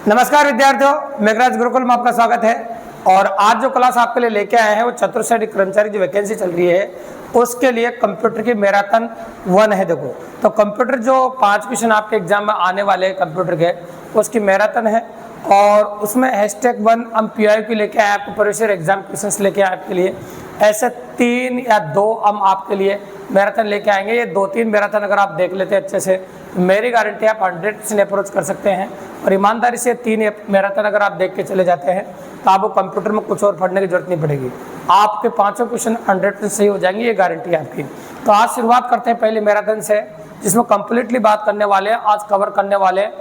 नमस्कार विद्यार्थियों, मेघराज गुरुकुल में आपका स्वागत है। और आज जो क्लास आपके लिए लेके आए हैं वो चतुर्श्रेणी कर्मचारी जो वैकेंसी चल रही है उसके लिए कंप्यूटर की मैराथन 1 है। देखो, तो कंप्यूटर जो 5 क्वेश्चन आपके एग्जाम में आने वाले हैं कंप्यूटर के, उसकी मैराथन है। और उसमें #1 हम PIQ की लेके आए आपको प्रीवियस एग्जाम क्वेश्चन लेके आए आपके लिए। ऐसे 3 या 2 हम आपके लिए मैराथन लेके आएंगे। ये 2-3 मैराथन अगर आप देख लेते हैं अच्छे से, तो मेरी गारंटी आप 100% अप्रोच कर सकते हैं। और ईमानदारी से 3 मैराथन अगर आप देख के चले जाते हैं तो आपको कंप्यूटर में कुछ और पढ़ने की जरूरत नहीं पड़ेगी। आपके 5 क्वेश्चन 100% सही हो जाएंगे, ये गारंटी है आपकी। तो आज शुरुआत करते हैं पहले मैराथन से, जिसमें कंप्लीटली बात करने वाले हैं, आज कवर करने वाले हैं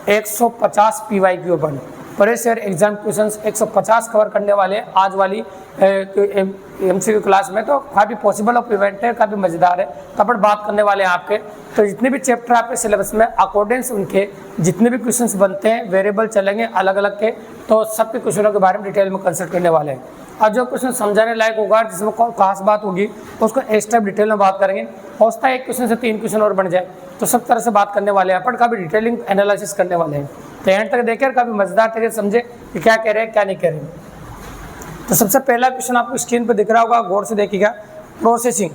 150 PYQ अपन प्रीवियस एग्जाम क्वेश्चंस 150 कवर करने वाले हैं आज वाली MCQ क्लास में। तो काफ़ी पॉसिबल ऑफ इवेंट है, काफ़ी मज़ेदार है। तो अपन बात करने वाले हैं आपके, तो जितने भी चैप्टर आपके सिलेबस में अकॉर्डिंग उनके जितने भी क्वेश्चंस बनते हैं वेरिएबल चलेंगे अलग अलग के, तो सबके क्वेश्चनों के बारे में डिटेल में कंसल्ट करने वाले हैं। और जो क्वेश्चन समझाने लायक होगा, जिसमें कोई खास बात होगी, उसको एक्स्ट्रा डिटेल में बात करेंगे। हो सकता है एक क्वेश्चन से 3 क्वेश्चन और बन जाए, तो सब तरह से बात करने वाले हैं अपन, काफ़ी डिटेलिंग एनालिसिस करने वाले हैं। तो एंड तक देखें, काफ़ी मज़ेदार तरीके से समझे कि क्या कह रहे हैं क्या नहीं कह रहे हैं। तो सबसे पहला क्वेश्चन आपको स्क्रीन पर दिख रहा होगा, गौर से देखिएगा। प्रोसेसिंग।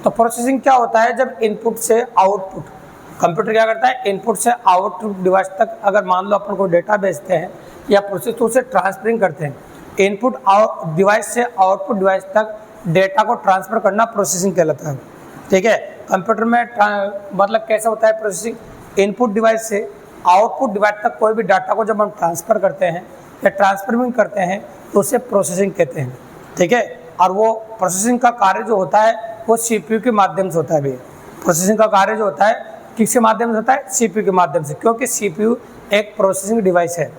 तो प्रोसेसिंग क्या होता है? जब इनपुट से आउटपुट, कंप्यूटर क्या करता है, इनपुट से आउटपुट डिवाइस तक अगर मान लो अपन को डेटा भेजते हैं या प्रोसेस टू से ट्रांसफरिंग करते हैं, इनपुट डिवाइस से आउटपुट डिवाइस तक डेटा को ट्रांसफर करना प्रोसेसिंग कहलाता है। ठीक है, कंप्यूटर में मतलब कैसा होता है प्रोसेसिंग? इनपुट डिवाइस से आउटपुट डिवाइस तक कोई भी डाटा को जब हम ट्रांसफ़र करते हैं या ट्रांसफरिंग करते हैं तो उसे प्रोसेसिंग कहते हैं। ठीक है, और वो प्रोसेसिंग का कार्य जो होता है वो CPU के माध्यम से होता है। भैया, प्रोसेसिंग का कार्य जो होता है किसके माध्यम से होता है? CPU के माध्यम से, क्योंकि CPU एक प्रोसेसिंग डिवाइस है।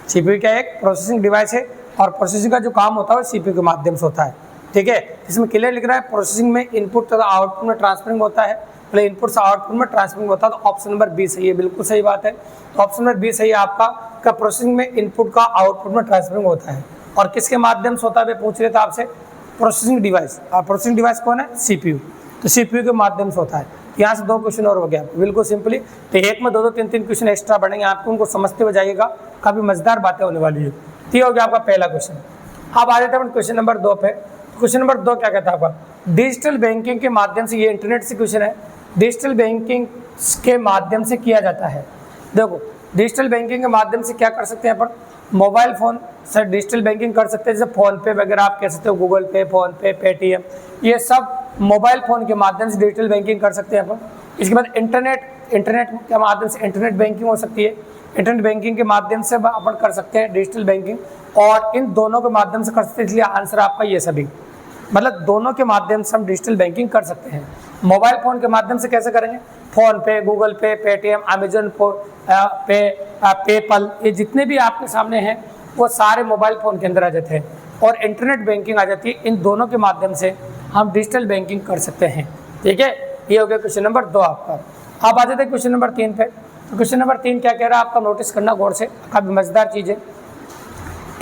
CPU क्या एक प्रोसेसिंग डिवाइस है, और प्रोसेसिंग का जो काम होता है वो CPU के माध्यम से होता है। ठीक है, इसमें क्लियर लिख रहा है प्रोसेसिंग में इनपुट तथा आउटपुट में ट्रांसफरिंग होता है, मतलब इनपुट से आउटपुट में ट्रांसफरिंग होता है। तो ऑप्शन नंबर बी सही है, बिल्कुल सही बात है। तो ऑप्शन नंबर बी सही है आपका, का प्रोसेसिंग में इनपुट का आउटपुट में ट्रांसफरिंग होता है। और किसके माध्यम से होता है पूछ रहे थे आपसे? Processing device. और प्रोसेसिंग डिवाइस कौन है? CPU। तो CPU के माध्यम से होता है। यहाँ से 2 क्वेश्चन और हो गया बिल्कुल सिंपली। तो एक में 2-2, 3-3 क्वेश्चन एक्स्ट्रा बढ़ेंगे आपको, उनको समझते हुए जाइएगा, काफ़ी मजेदार बातें होने वाली है। तो ये हो गया आपका पहला क्वेश्चन। अब आ जाते हैं क्वेश्चन नंबर 2 पे। क्वेश्चन नंबर 2 क्या कहता है आपका? डिजिटल बैंकिंग के माध्यम से, ये इंटरनेट से क्वेश्चन है, डिजिटल बैंकिंग के माध्यम से किया जाता है। देखो, डिजिटल बैंकिंग के माध्यम से क्या कर सकते हैं अपन? मोबाइल फ़ोन से डिजिटल बैंकिंग कर सकते हैं, जैसे फ़ोन पे वगैरह आप कह सकते हो, गूगल पे, फ़ोन पे, पेटीएम, ये सब मोबाइल फ़ोन के माध्यम से डिजिटल बैंकिंग कर सकते हैं अपन। इसके बाद इंटरनेट के माध्यम से इंटरनेट बैंकिंग हो सकती है। इंटरनेट बैंकिंग के माध्यम से अपन कर सकते हैं डिजिटल बैंकिंग, और इन दोनों के माध्यम से कर सकते हैं, इसलिए आंसर आपका ये सभी, मतलब दोनों के माध्यम से हम डिजिटल बैंकिंग कर सकते हैं। मोबाइल फ़ोन के माध्यम से कैसे करेंगे? फ़ोन पे, गूगल पे, पेटीएम, अमेजन पे, पेपल, ये जितने भी आपके सामने हैं वो सारे मोबाइल फ़ोन के अंदर आ जाते हैं, और इंटरनेट बैंकिंग आ जाती है। इन दोनों के माध्यम से हम डिजिटल बैंकिंग कर सकते हैं। ठीक है, ये हो गया क्वेश्चन नंबर 2 आपका। अब आ जाते हैं क्वेश्चन नंबर 3 पे। तो क्वेश्चन नंबर 3 क्या कह रहा है आपका, नोटिस करना गौर से, काफ़ी मज़ेदार चीज़ है।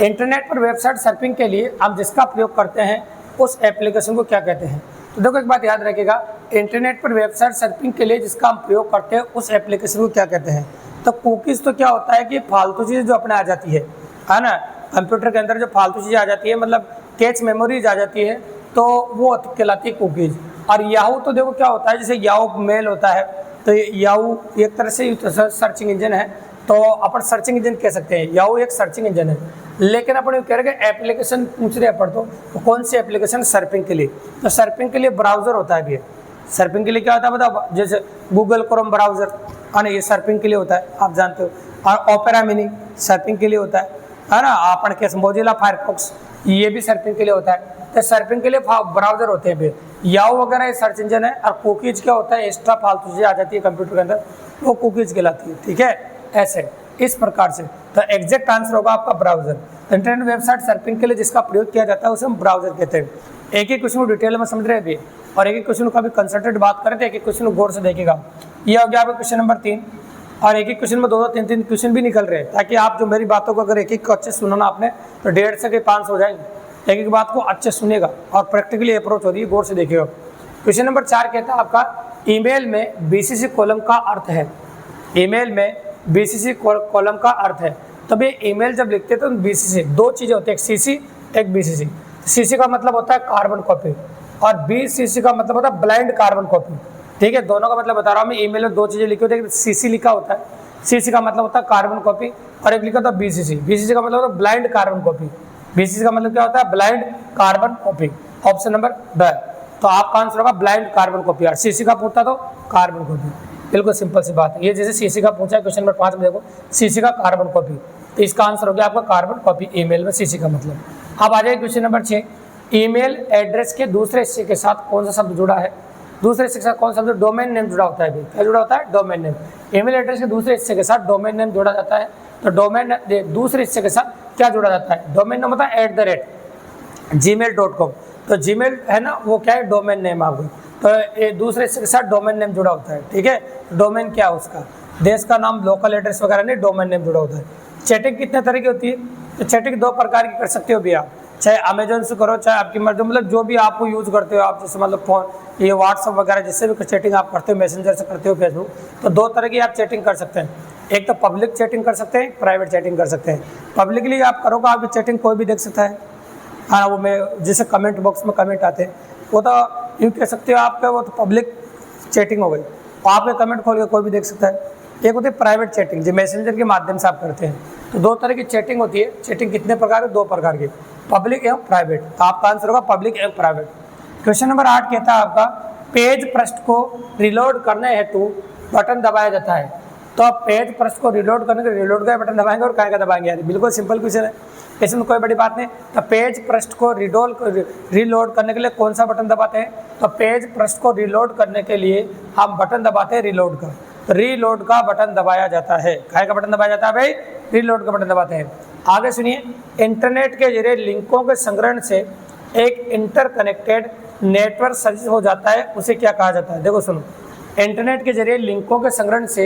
इंटरनेट पर वेबसाइट सर्फिंग के लिए हम जिसका प्रयोग करते हैं उस एप्लीकेशन को क्या कहते हैं? तो देखो, एक बात याद रखिएगा, इंटरनेट पर वेबसाइट सर्फिंग के लिए जिसका हम प्रयोग करते हैं उस एप्लीकेशन को क्या कहते हैं? तो कुकीज़ तो क्या होता है कि फालतू चीज़ जो अपने आ जाती है ना, कंप्यूटर के अंदर जो फालतू चीज़ें आ जाती है, मतलब कैच मेमोरीज आ जाती है, तो वो कहलाती है कुकीज़। और याहू तो देखो क्या होता है, जैसे याहू मेल होता है, तो याहू एक तरह से सर्चिंग इंजन है, तो अपन सर्चिंग इंजन कह सकते हैं। याहू एक सर्चिंग इंजन है, लेकिन अपन ये कह रहे हैं एप्लीकेशन पूछ रहे अपन तो कौन सी एप्लीकेशन? सर्फिंग के लिए। तो सर्फिंग के लिए ब्राउज़र होता है भैया। सर्फिंग के लिए क्या होता है बताओ? जैसे गूगल क्रोम ब्राउज़र, है ना, ये सर्फिंग के लिए होता है, आप जानते हो। और ओपेरा मिनी सर्फिंग के लिए होता है ना, अपन कैसे मोजिला फायरफॉक्स, ये भी सर्फिंग के लिए होता है। तो सर्फिंग के लिए ब्राउज़र होते हैं भैया। याहू वगैरह ये सर्च इंजन है, और कुकीज़ क्या होता है? एक्स्ट्रा फालतू चीज़ें आ जाती है कंप्यूटर के अंदर, वो कुकीज़ कहलाती है। ठीक है, ऐसे इस प्रकार से। तो एग्जैक्ट आंसर होगा आपका ब्राउज़र। इंटरनेट वेबसाइट सर्फिंग के लिए जिसका प्रयोग किया जाता है उसे हम ब्राउज़र कहते हैं। एक ही क्वेश्चन को डिटेल में समझ रहे हैं, और एक ही क्वेश्चन को अभी कंसंट्रेट बात करें तो एक ही क्वेश्चन को गौर से देखिएगा। ये हो गया आपका क्वेश्चन नंबर 3, और एक ही क्वेश्चन में 2-2, 3-3 क्वेश्चन भी निकल रहे हैं, ताकि आप जो मेरी बातों को अगर एक एक को अच्छे सुना ना आपने, तो 1.5 से 5 हो जाएंगे। एक एक बात को अच्छे सुनेगा और प्रैक्टिकली अप्रोच हो रही है, गौर से देखिएगा। क्वेश्चन नंबर 4 कहता है आपका, ईमेल में BCC कॉलम का अर्थ है। ईमेल में BCC कॉलम का अर्थ है। तब ये ईमेल जब लिखते हैं तो बीसीसी, दो चीज़ें होती है, एक सीसी एक बीसीसी। सीसी का मतलब होता है कार्बन कॉपी और बीसीसी का मतलब होता है ब्लाइंड कार्बन कॉपी। ठीक है, दोनों का मतलब बता रहा हूँ मैं। ईमेल में दो चीज़ें लिखी होती है, सीसी लिखा होता है, सीसी का मतलब होता है कार्बन कॉपी, और एक लिखा होता है बीसीसी। बीसीसी का मतलब होता है ब्लाइंड कार्बन कॉपी। बीसीसी का मतलब क्या होता है? Blind carbon copy. Option number ब। तो आपका आंसर होगा ब्लाइंड कार्बन कॉपी। यार सीसी का पूछता तो कार्बन कॉपी, बिल्कुल सिंपल सी बात है। ये जैसे सीसी का पूछा है क्वेश्चन नंबर 5 में, देखो सीसी का कार्बन कॉपी, तो इसका आंसर हो गया आपका कार्बन कॉपी ईमेल में सीसी का मतलब। अब आ जाए क्वेश्चन नंबर 6, ईमेल एड्रेस के दूसरे हिस्से के साथ कौन सा शब्द जुड़ा है? दूसरे हिस्से के साथ कौन सा शब्द? डोमेन नेम जुड़ा होता है। क्या जुड़ा होता है? Domain name. ईमेल एड्रेस के दूसरे हिस्से के साथ डोमेन नेम जोड़ा जाता है। तो डोमेन दूसरे हिस्से के साथ क्या जुड़ा जाता है? डोमेन नेम होता है @gmail.com। तो जीमेल है ना, वो क्या है? डोमेन नेम आपको। तो ये दूसरे हिस्से के साथ डोमेन नेम जुड़ा होता है। ठीक है, डोमेन क्या है उसका? देश का नाम, लोकल एड्रेस वगैरह नहीं, डोमेन नेम जुड़ा होता है। चैटिंग कितने तरह की होती है? तो चैटिंग दो प्रकार की कर सकते हो भैया, चाहे अमेजोन से करो, चाहे आपकी मर्जी, मतलब जो भी आपको यूज़ करते हो आप, जैसे मतलब फोन, ये व्हाट्सअप वगैरह जिससे भी चैटिंग आप करते हो, मैसेंजर से करते हो, फेसबुक, तो दो तरह की आप चैटिंग कर सकते हैं। एक तो पब्लिक चैटिंग कर सकते हैं, प्राइवेट चैटिंग कर सकते हैं। पब्लिकली आप करोगे, आपकी चैटिंग कोई भी देख सकता है। हाँ, वो मैं जैसे कमेंट बॉक्स में कमेंट आते हैं, वो तो यूँ कह सकते हो आपका, वो तो पब्लिक चैटिंग हो गई, आपके कमेंट खोल के कोई भी देख सकता है। एक होती है प्राइवेट चैटिंग, जो मैसेंजर के माध्यम से आप करते हैं। तो दो तरह की चैटिंग होती है। चैटिंग कितने प्रकार है? दो प्रकार की, पब्लिक एवं प्राइवेट। तो आपका आंसर होगा पब्लिक एवं प्राइवेट। क्वेश्चन नंबर 8 कहता है आपका, पेज पृष्ठ को रिलोड करने हेतु बटन दबाया जाता है। तो आप पेज पृष्ठ को रिलोड करने के लिए रिलोड का बटन दबाएंगे और काय का दबाएंगे? यार बिल्कुल सिंपल क्वेश्चन है, इसमें कोई बड़ी बात नहीं। तो पेज पृष्ठ को रिलोड करने के लिए कौन सा बटन दबाते हैं? तो पेज पृष्ठ को रिलोड करने के लिए हम बटन दबाते हैं रीलोड का। रीलोड का बटन दबाया जाता है। काय का बटन दबाया जाता है भाई? रीलोड का बटन दबाते हैं। आगे सुनिए, इंटरनेट के जरिए लिंकों के संग्रहण से एक इंटरकनेक्टेड नेटवर्क सृजित हो जाता है, उसे क्या कहा जाता है? देखो सुनो, इंटरनेट के जरिए लिंकों के संग्रहण से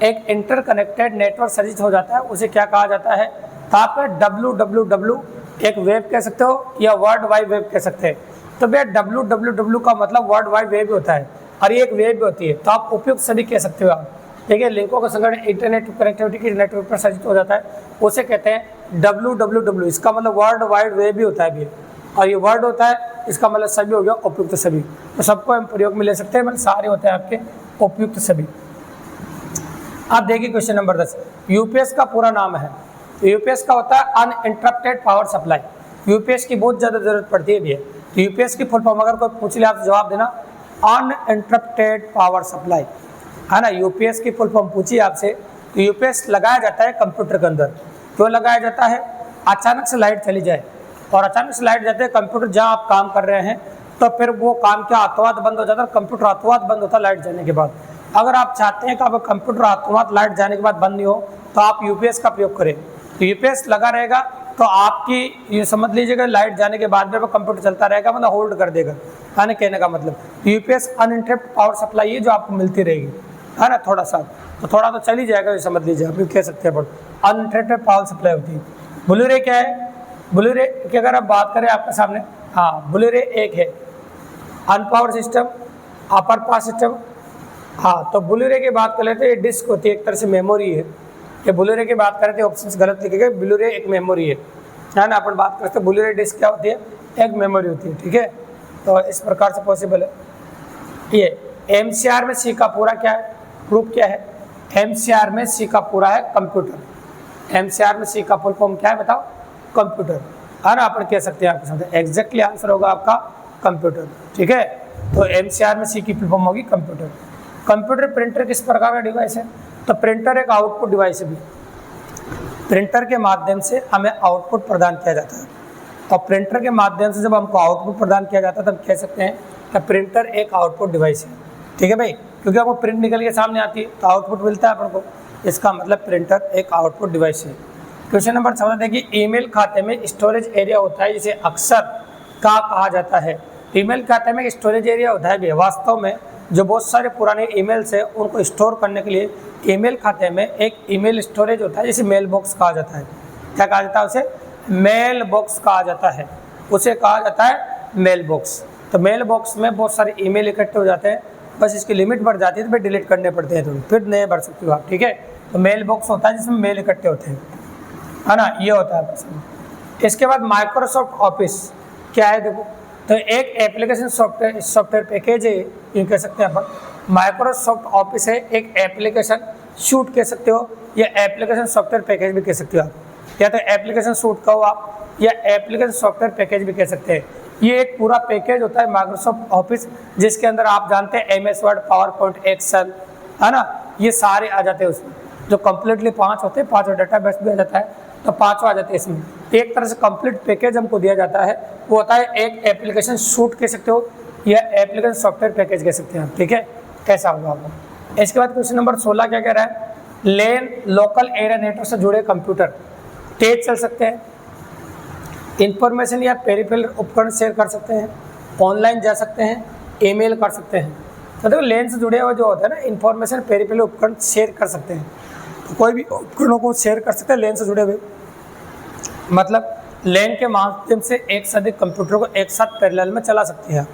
एक इंटरकनेक्टेड नेटवर्क सृजित हो जाता है, उसे क्या कहा जाता है? तो आप www एक वेब कह सकते हो या वर्ल्ड वाइड वेब कह सकते हैं। तो भैया www का मतलब वर्ल्ड वाइड वेब होता है और ये एक वेब भी होती है, तो आप उपयुक्त सभी कह सकते हो आप। ठीक है, लिंकों का संग्रहण इंटरनेट कनेक्टिविटी के नेटवर्क पर सृजित हो जाता है, उसे कहते हैं www। इसका मतलब वर्ल्ड वाइड वेब भी होता है भी, और ये वर्ड होता है, इसका मतलब सभी हो गया उपयुक्त सभी। तो सबको हम प्रयोग में ले सकते हैं, मतलब सारे होते हैं आपके उपयुक्त सभी। आप देखिए क्वेश्चन नंबर 10, यूपीएस का पूरा नाम है। यूपीएस का होता है अनइंटरप्टेड पावर सप्लाई। यूपीएस की बहुत ज़्यादा जरूरत पड़ती है भैया। तो यूपीएस की फुल फॉर्म अगर कोई पूछ ले आप जवाब देना अनइंटरप्टेड पावर सप्लाई, है ना। यूपीएस की फुल फॉर्म पूछिए आपसे, तो यूपीएस लगाया जाता है कंप्यूटर के अंदर। क्यों लगाया जाता है? अचानक से लाइट चली जाए और अचानक से लाइट जाते हैं, कंप्यूटर जहाँ आप काम कर रहे हैं तो फिर वो काम क्या हाथों हाथ बंद हो जाता है, कंप्यूटर हाथों हाथ बंद होता है लाइट जाने के बाद। अगर आप चाहते हैं कि आपका कंप्यूटर हाथों हाथ लाइट जाने के बाद बंद नहीं हो, तो आप यूपीएस का प्रयोग करें। तो यूपीएस लगा रहेगा तो आपकी ये समझ लीजिएगा लाइट जाने के बाद में वो कंप्यूटर चलता रहेगा, मतलब होल्ड कर देगा, है ना। कहने का मतलब यूपीएस अनइंटरप्टेड पावर सप्लाई है जो आपको मिलती रहेगी, है ना। थोड़ा सा तो थोड़ा तो चल ही जाएगा, ये समझ लीजिए, आप कह सकते हैं अनइंटरप्टेड पावर सप्लाई होती है। ब्लू रे क्या है? ब्लू रे की अगर आप बात करें आपके सामने, हाँ ब्लू रे एक है अनपावर सिस्टम, अपर पावर सिस्टम। हाँ, तो ब्लू रे की बात कर लेते हैं, ये डिस्क होती है, एक तरह से मेमोरी है। ये ब्लू रे की बात करते हैं, ऑप्शन गलत लिखे गए, ब्लू रे एक मेमोरी है ना। अपन बात करते हैं ब्लू रे डिस्क क्या होती है? एक मेमोरी होती है, ठीक है। तो इस प्रकार से पॉसिबल है। ये एमसीआर में सी का पूरा क्या है? प्रूफ क्या है? एमसीआर में सी का पूरा है कंप्यूटर। एमसीआर में सी का फुल फॉर्म क्या है बताओ? कंप्यूटर, है ना। अपन कह सकते हैं आपके साथ एग्जैक्टली आंसर होगा आपका कंप्यूटर, ठीक है। तो एमसीआर में सी की फुल फॉर्म होगी कंप्यूटर। कंप्यूटर प्रिंटर किस प्रकार का डिवाइस है? तो प्रिंटर एक आउटपुट डिवाइस है भी। प्रिंटर के माध्यम से हमें आउटपुट प्रदान किया जाता है, और प्रिंटर के माध्यम से जब हमको आउटपुट प्रदान किया जाता है तब कह सकते हैं कि प्रिंटर एक आउटपुट डिवाइस है, ठीक है भाई। क्योंकि आपको प्रिंट निकल के सामने आती है तो आउटपुट मिलता है अपन को, इसका मतलब प्रिंटर एक आउटपुट डिवाइस है। क्वेश्चन नंबर 14 देखिए, ईमेल खाते में स्टोरेज एरिया होता है जिसे अक्सर क्या कहा जाता है? ईमेल खाते में स्टोरेज एरिया होता है भी। वास्तव में जो बहुत सारे पुराने ईमेल्स हैं उनको स्टोर करने के लिए ईमेल खाते में एक ईमेल स्टोरेज होता है जिसे मेल बॉक्स कहा जाता है। क्या कहा जाता है उसे? मेल बॉक्स कहा जाता है, उसे कहा जाता है मेल बॉक्स। तो मेल बॉक्स में बहुत सारे ईमेल इकट्ठे हो जाते हैं, बस इसकी लिमिट बढ़ जाती है तो फिर डिलीट करने पड़ते हैं, तो फिर नए भर सकते हो आप, ठीक है। तो मेल बॉक्स होता है जिसमें मेल इकट्ठे होते हैं। है ना, ये होता है। इसके बाद माइक्रोसॉफ्ट ऑफिस क्या है देखो, तो एक एप्लीकेशन सॉफ्टवेयर पैकेज है, ये कह सकते हैं अपन। माइक्रोसॉफ्ट ऑफिस है एक एप्लीकेशन सूट कह सकते हो, या एप्लीकेशन सॉफ्टवेयर पैकेज भी कह सकते हो आप, या तो एप्लीकेशन सूट कहो आप, या एप्लीकेशन सॉफ्टवेयर पैकेज भी कह सकते हैं। ये एक पूरा पैकेज होता है माइक्रोसॉफ्ट ऑफिस, जिसके अंदर आप जानते हैं MS Word, PowerPoint, Excel, है ना, ये सारे आ जाते हैं उसमें। जो कम्प्लीटली 5 होते हैं, 5 डाटाबेस भी आ जाता है, तो 5 आ जाते हैं इसमें। एक तरह से कंप्लीट पैकेज हमको दिया जाता है, वो होता है एक एप्लीकेशन सूट कह सकते हो, या एप्लीकेशन सॉफ्टवेयर पैकेज कह सकते हैं, ठीक है, कैसा होगा आपको। इसके बाद क्वेश्चन नंबर 16 क्या कह रहा है, लेन लोकल एरिया नेटवर्क से जुड़े कंप्यूटर तेज चल सकते हैं, इंफॉर्मेशन या पेरिफेरल उपकरण शेयर कर सकते हैं, ऑनलाइन जा सकते हैं, ईमेल कर सकते हैं। तो देखो लेन से जुड़े हुए जो होता है ना, इंफॉर्मेशन पेरिफेरल उपकरण शेयर कर सकते हैं, तो कोई भी उपकरणों को शेयर कर सकते हैं लेन से जुड़े हुए। मतलब लेन के माध्यम से एक से अधिक कंप्यूटर को एक साथ पैरेलल में चला सकते हैं।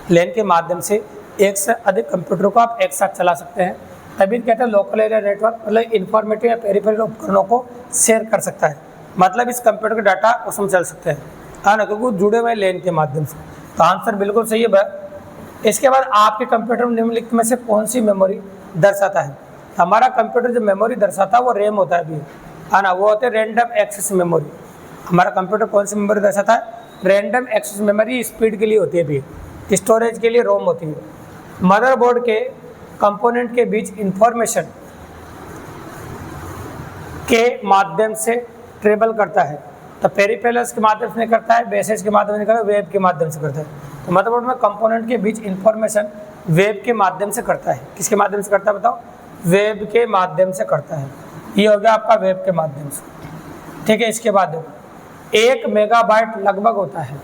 लेन के माध्यम से एक से अधिक कंप्यूटर को आप एक साथ चला सकते हैं, तभी कहते हैं लोकल एरिया नेटवर्क, मतलब इंफॉर्मेटिव या पेरिफेरल उपकरणों को शेयर कर सकता है। मतलब इस कंप्यूटर का डाटा उसमें चल सकते हैं, हाँ ना, क्योंकि जुड़े हुए लेन के माध्यम से। तो आंसर बिल्कुल सही है। इसके बाद आपके कंप्यूटर में निम्नलिखित में से कौन सी मेमोरी दर्शाता है। हमारा कंप्यूटर जो मेमोरी दर्शाता है वो रैम होता है अभी, है ना, वो होते हैं रैंडम एक्सेस मेमोरी। हमारा कंप्यूटर कौन सी मेमोरी दर्शाता है, रैंडम एक्सेस मेमोरी, स्पीड के लिए होती है अभी, स्टोरेज के लिए रोम होती है। मदरबोर्ड के कंपोनेंट के बीच इंफॉर्मेशन के माध्यम से ट्रेवल करता है, तो पेरिफेरल्स के माध्यम से नहीं करता है, बेसेज के माध्यम से नहीं करता है, वेब के माध्यम से करता है। तो मदरबोर्ड में कंपोनेंट के बीच इंफॉर्मेशन वेब के माध्यम से करता है। किसके माध्यम से करता है बताओ, वेब के माध्यम से करता है। ये हो गया आपका वेब के माध्यम से, ठीक है। इसके बाद 1 मेगाबाइट लगभग होता है।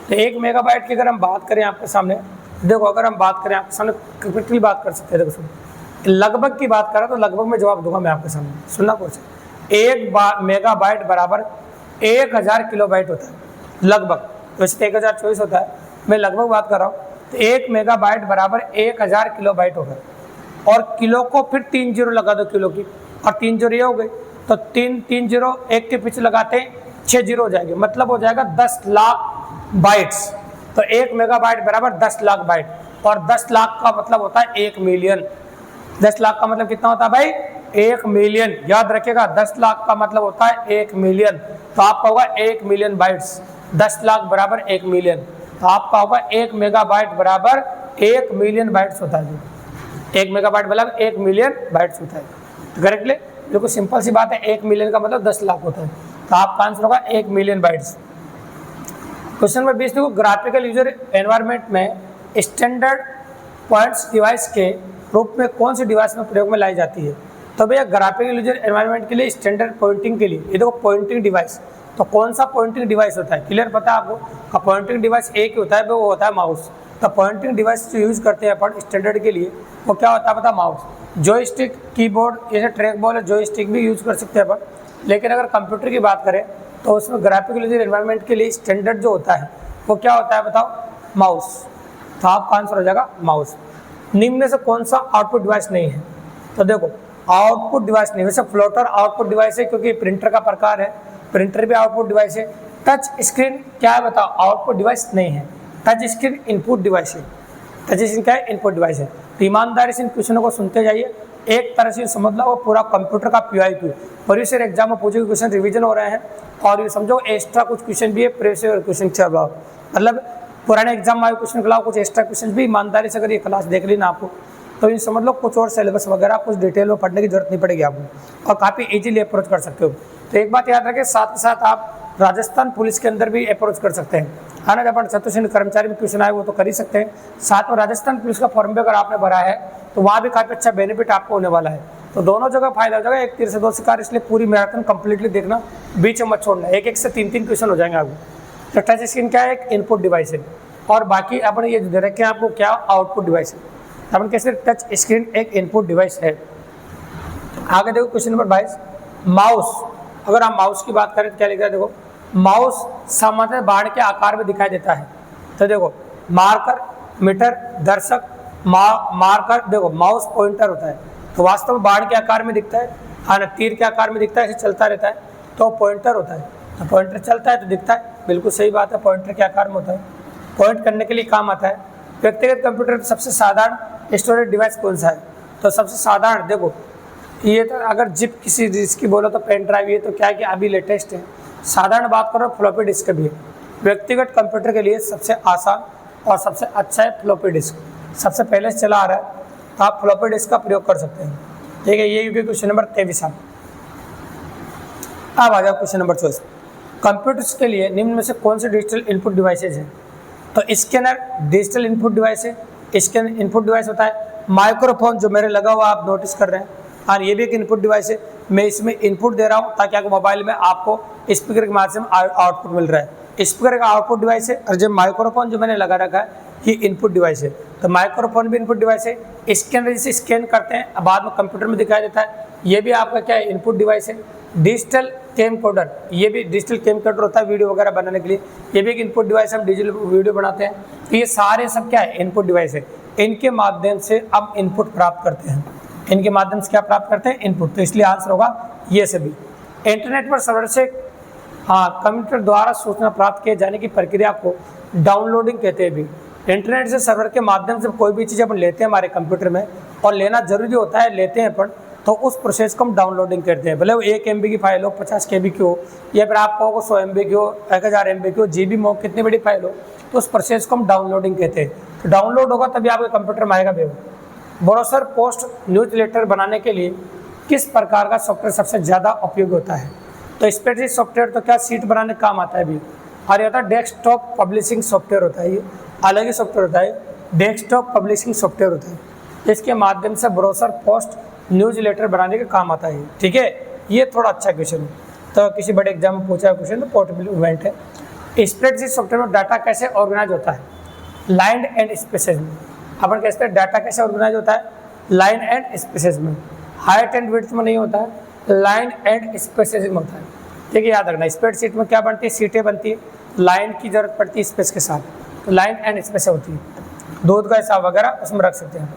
तो 1 मेगाबाइट की अगर हम बात करें आपके सामने, देखो अगर हम बात करें आपके सामने कैपिटली बात कर सकते हैं, देखो सुनो, लगभग की बात करें तो लगभग में जवाब दूंगा मैं आपके सामने, सुनना कुछ। 1 मेगाबाइट बराबर 1000 किलोबाइट होता है लगभग, वैसे 1024 होता है, मैं लगभग बात कर रहा हूँ। तो 1 मेगाबाइट बराबर 1000 किलोबाइट होगा, और किलो को फिर 3 जीरो लगा दो किलो की, और 3 जीरो ये हो गई, तो 3 जीरो एक के पीछे लगाते हैं 6 जीरो हो जाएंगे, मतलब हो जाएगा 10 लाख बाइट्स। तो 1 मेगाबाइट बराबर 10 लाख बाइट, और 10 लाख का मतलब होता है 1 मिलियन। 10 लाख का मतलब कितना होता है भाई, 1 मिलियन। याद रखिएगा 10 लाख का मतलब होता है 1 मिलियन। तो आपका होगा 1 मिलियन बाइट्स, 10 लाख बराबर 1 मिलियन। तो आपका होगा 1 मेगाबाइट बराबर 1 मिलियन बाइट्स होता है। 1 मेगाबाइट बराबर 1 मिलियन बाइट्स होता है, करेक्टली, बिल्कुल सिंपल सी बात है। 1 मिलियन का मतलब 10 लाख होता है, तो आपका आंसर होगा 1 मिलियन बाइट्स। क्वेश्चन नंबर 20 देखो, ग्राफिकल यूजर एनवायरनमेंट में स्टैंडर्ड पॉइंट्स डिवाइस के रूप में कौन सी डिवाइस में प्रयोग में लाई जाती है। तो भैया ग्राफिकल यूजर एनवायरनमेंट के लिए स्टैंडर्ड पॉइंटिंग के लिए, ये देखो पॉइंटिंग डिवाइस, तो कौन सा पॉइंटिंग डिवाइस होता है, क्लियर पता है आपको। पॉइंटिंग डिवाइस एक ही होता है, वो होता है माउस। तो पॉइंटिंग डिवाइस जो यूज़ करते हैं अपन स्टैंडर्ड के लिए, वो क्या होता है पता, माउस। जॉयस्टिक, कीबोर्ड, जैसे ट्रैक बॉल है, जॉयस्टिक भी यूज़ कर सकते हैं अपन। लेकिन अगर कंप्यूटर की बात करें तो उसमें ग्राफिकल यूजर एनवायरनमेंट के लिए स्टैंडर्ड जो होता है वो क्या होता है बताओ, माउस। तो आपका आंसर हो जाएगा माउस। निम्न में से कौन सा आउटपुट डिवाइस नहीं है। तो देखो आउटपुट डिवाइस नहीं, वैसे फ्लोटर आउटपुट डिवाइस है क्योंकि प्रिंटर का प्रकार है, प्रिंटर भी आउटपुट डिवाइस है। टच स्क्रीन क्या है बताओ, आउटपुट डिवाइस नहीं है। टच स्क्रीन इनपुट डिवाइस है। टच स्क्रीन क्या है, इनपुट डिवाइस है। तो ईमानदारी से इन क्वेश्चनों को सुनते जाइए, एक तरह से समझ लो वो पूरा कंप्यूटर का PYQ प्रीवियस ईयर एग्जाम में पूछे क्वेश्चन रिवीजन हो रहे हैं, और ये समझो एक्स्ट्रा कुछ क्वेश्चन भी है प्रीवियस ईयर क्वेश्चन चल रहा, मतलब पुराने एग्जाम में आए क्वेश्चन के अलावा कुछ एक्स्ट्रा क्वेश्चन भी। ईमानदारी से अगर ये क्लास देख ली ना आपको, तो ये समझ लो कुछ और सिलेबस वगैरह कुछ डिटेल में पढ़ने की जरूरत नहीं पड़ेगी आपको, और काफ़ी इजीली अप्रोच कर सकते हो। तो एक बात याद रखें, साथ ही साथ आप राजस्थान पुलिस के अंदर भी अप्रोच कर सकते हैं, है ना। जब अपन चतुर्थ कर्मचारी में क्वेश्चन आए वो तो कर ही सकते हैं। साथ में राजस्थान पुलिस का फॉर्म भी अगर आपने भरा है तो वहाँ भी काफ़ी अच्छा बेनिफिट आपको होने वाला है। तो दोनों जगह फायदा हो जाएगा, एक तीर से दो शिकार, इसलिए पूरी मैराथन कंप्लीटली देखना, बीच में मत छोड़ना। एक से 3 क्वेश्चन हो जाएंगे आपको। तो टच स्क्रीन क्या है, एक इनपुट डिवाइस है, और बाकी अपन ये दे रखे हैं आपको क्या, आउटपुट डिवाइस है। अपन कैसे, टच स्क्रीन एक इनपुट डिवाइस है। आगे देखो क्वेश्चन नंबर 22, माउस। अगर हम माउस की बात करें तो क्या लिखा है, देखो माउस सामान्य बाढ़ के आकार में दिखाई देता है। तो देखो मार्कर, मीटर, दर्शक, मार्कर, देखो माउस पॉइंटर होता है, तो वास्तव में बाढ़ के आकार में दिखता है, हाँ ना, तीर के आकार में दिखता है, ऐसे चलता रहता है। तो पॉइंटर होता है। तो पॉइंटर चलता है तो दिखता है, बिल्कुल सही बात है। पॉइंटर क्या कार्य में होता है? पॉइंट करने के लिए काम आता है। व्यक्तिगत कंप्यूटर सबसे साधारण स्टोरेज डिवाइस कौन सा है? तो सबसे साधारण देखो, ये तो अगर जिप किसी जिसकी बोलो तो पेन ड्राइव, ये तो क्या है कि अभी लेटेस्ट है। साधारण बात करो फ्लॉपी डिस्क भी है। व्यक्तिगत कंप्यूटर के लिए सबसे आसान और सबसे अच्छा है फ्लॉपी डिस्क, सबसे पहले से चला आ रहा है, तो आप फ्लॉपी डिस्क का प्रयोग कर सकते हैं। ठीक है, ये क्वेश्चन नंबर 23 है। अब आ जाओ क्वेश्चन नंबर 24। कंप्यूटर्स के लिए निम्न में से कौन से डिजिटल इनपुट डिवाइसेज हैं? तो स्कैनर डिजिटल इनपुट डिवाइस है। स्कैनर इनपुट डिवाइस होता है। माइक्रोफोन जो मेरे लगा हुआ आप नोटिस कर रहे हैं, और ये भी एक इनपुट डिवाइस है। मैं इसमें इनपुट दे रहा हूँ ताकि आपको मोबाइल में आपको स्पीकर के माध्यम से आउटपुट मिल रहा है। स्पीकर का आउटपुट डिवाइस है, और जो माइक्रोफोन जो मैंने लगा रखा है ये इनपुट डिवाइस है। तो माइक्रोफोन भी इनपुट डिवाइस है। स्कैनर जिसे स्कैन करते हैं बाद में कंप्यूटर में दिखाई देता है, ये भी आपका क्या है? इनपुट डिवाइस है। डिजिटल कैमकोडर, ये भी डिजिटल कैमकोडर होता है वीडियो वगैरह बनाने के लिए, ये भी एक इनपुट डिवाइस है। हम डिजिटल वीडियो बनाते हैं, तो ये सारे सब क्या है? इनपुट डिवाइस है। इनके माध्यम से हम इनपुट प्राप्त करते हैं। इनके माध्यम से क्या प्राप्त करते हैं? इनपुट। तो इसलिए आंसर होगा ये सभी। इंटरनेट पर सर्वर से कंप्यूटर द्वारा सूचना प्राप्त किए जाने की प्रक्रिया को डाउनलोडिंग कहते हैं भी। इंटरनेट से सर्वर के माध्यम से कोई भी चीज़ अपन लेते हैं हमारे कंप्यूटर में, और लेना जरूरी होता है, लेते हैं अपन, तो उस प्रोसेस को हम डाउनलोडिंग करते हैं। भले वो 1 MB की फाइल हो, 50 KB की हो, या फिर आप कहो 100 MB की हो, 1000 MB की हो, GB में हो, कितनी बड़ी फाइल हो, तो उस प्रोसेस को हम डाउनलोडिंग कहते हैं। तो डाउनलोड होगा तभी आपके कंप्यूटर में आएगा भी। ब्राउज़र पोस्ट न्यूज़लेटर बनाने के लिए किस प्रकार का सॉफ्टवेयर सबसे ज़्यादा उपयोगी होता है? तो स्प्रेडशीट सॉफ्टवेयर तो क्या सीट बनाने काम आता है भी, और ये होता है डेस्कटॉप पब्लिशिंग सॉफ्टवेयर होता है। ये अलग ही सॉफ्टवेयर होता है, डेस्कटॉप पब्लिशिंग सॉफ्टवेयर होता है। इसके माध्यम से ब्राउज़र पोस्ट न्यूज़लेटर बनाने का काम आता है। ठीक है, ये थोड़ा अच्छा क्वेश्चन है, तो किसी बड़े एग्जाम में पूछा है क्वेश्चन, तो पोर्टेबल इवेंट है। स्प्रेडशीट सॉफ्टवेयर में डाटा कैसे ऑर्गेनाइज होता है? लाइन एंड स्पेसेस में। अपन कहते हैं डाटा कैसे ऑर्गेनाइज होता है? लाइन एंड स्पेसेस में। हाइट एंड विड्थ में नहीं होता है, लाइन एंड स्पेसेस में होता है। ठीक है, याद रखना। स्प्रेडशीट में क्या बनती है? सीटें बनती है, लाइन की जरूरत पड़ती है स्पेस के साथ, तो लाइन एंड स्पेस होती है। दूध का हिसाब वगैरह उसमें रख सकते हैं।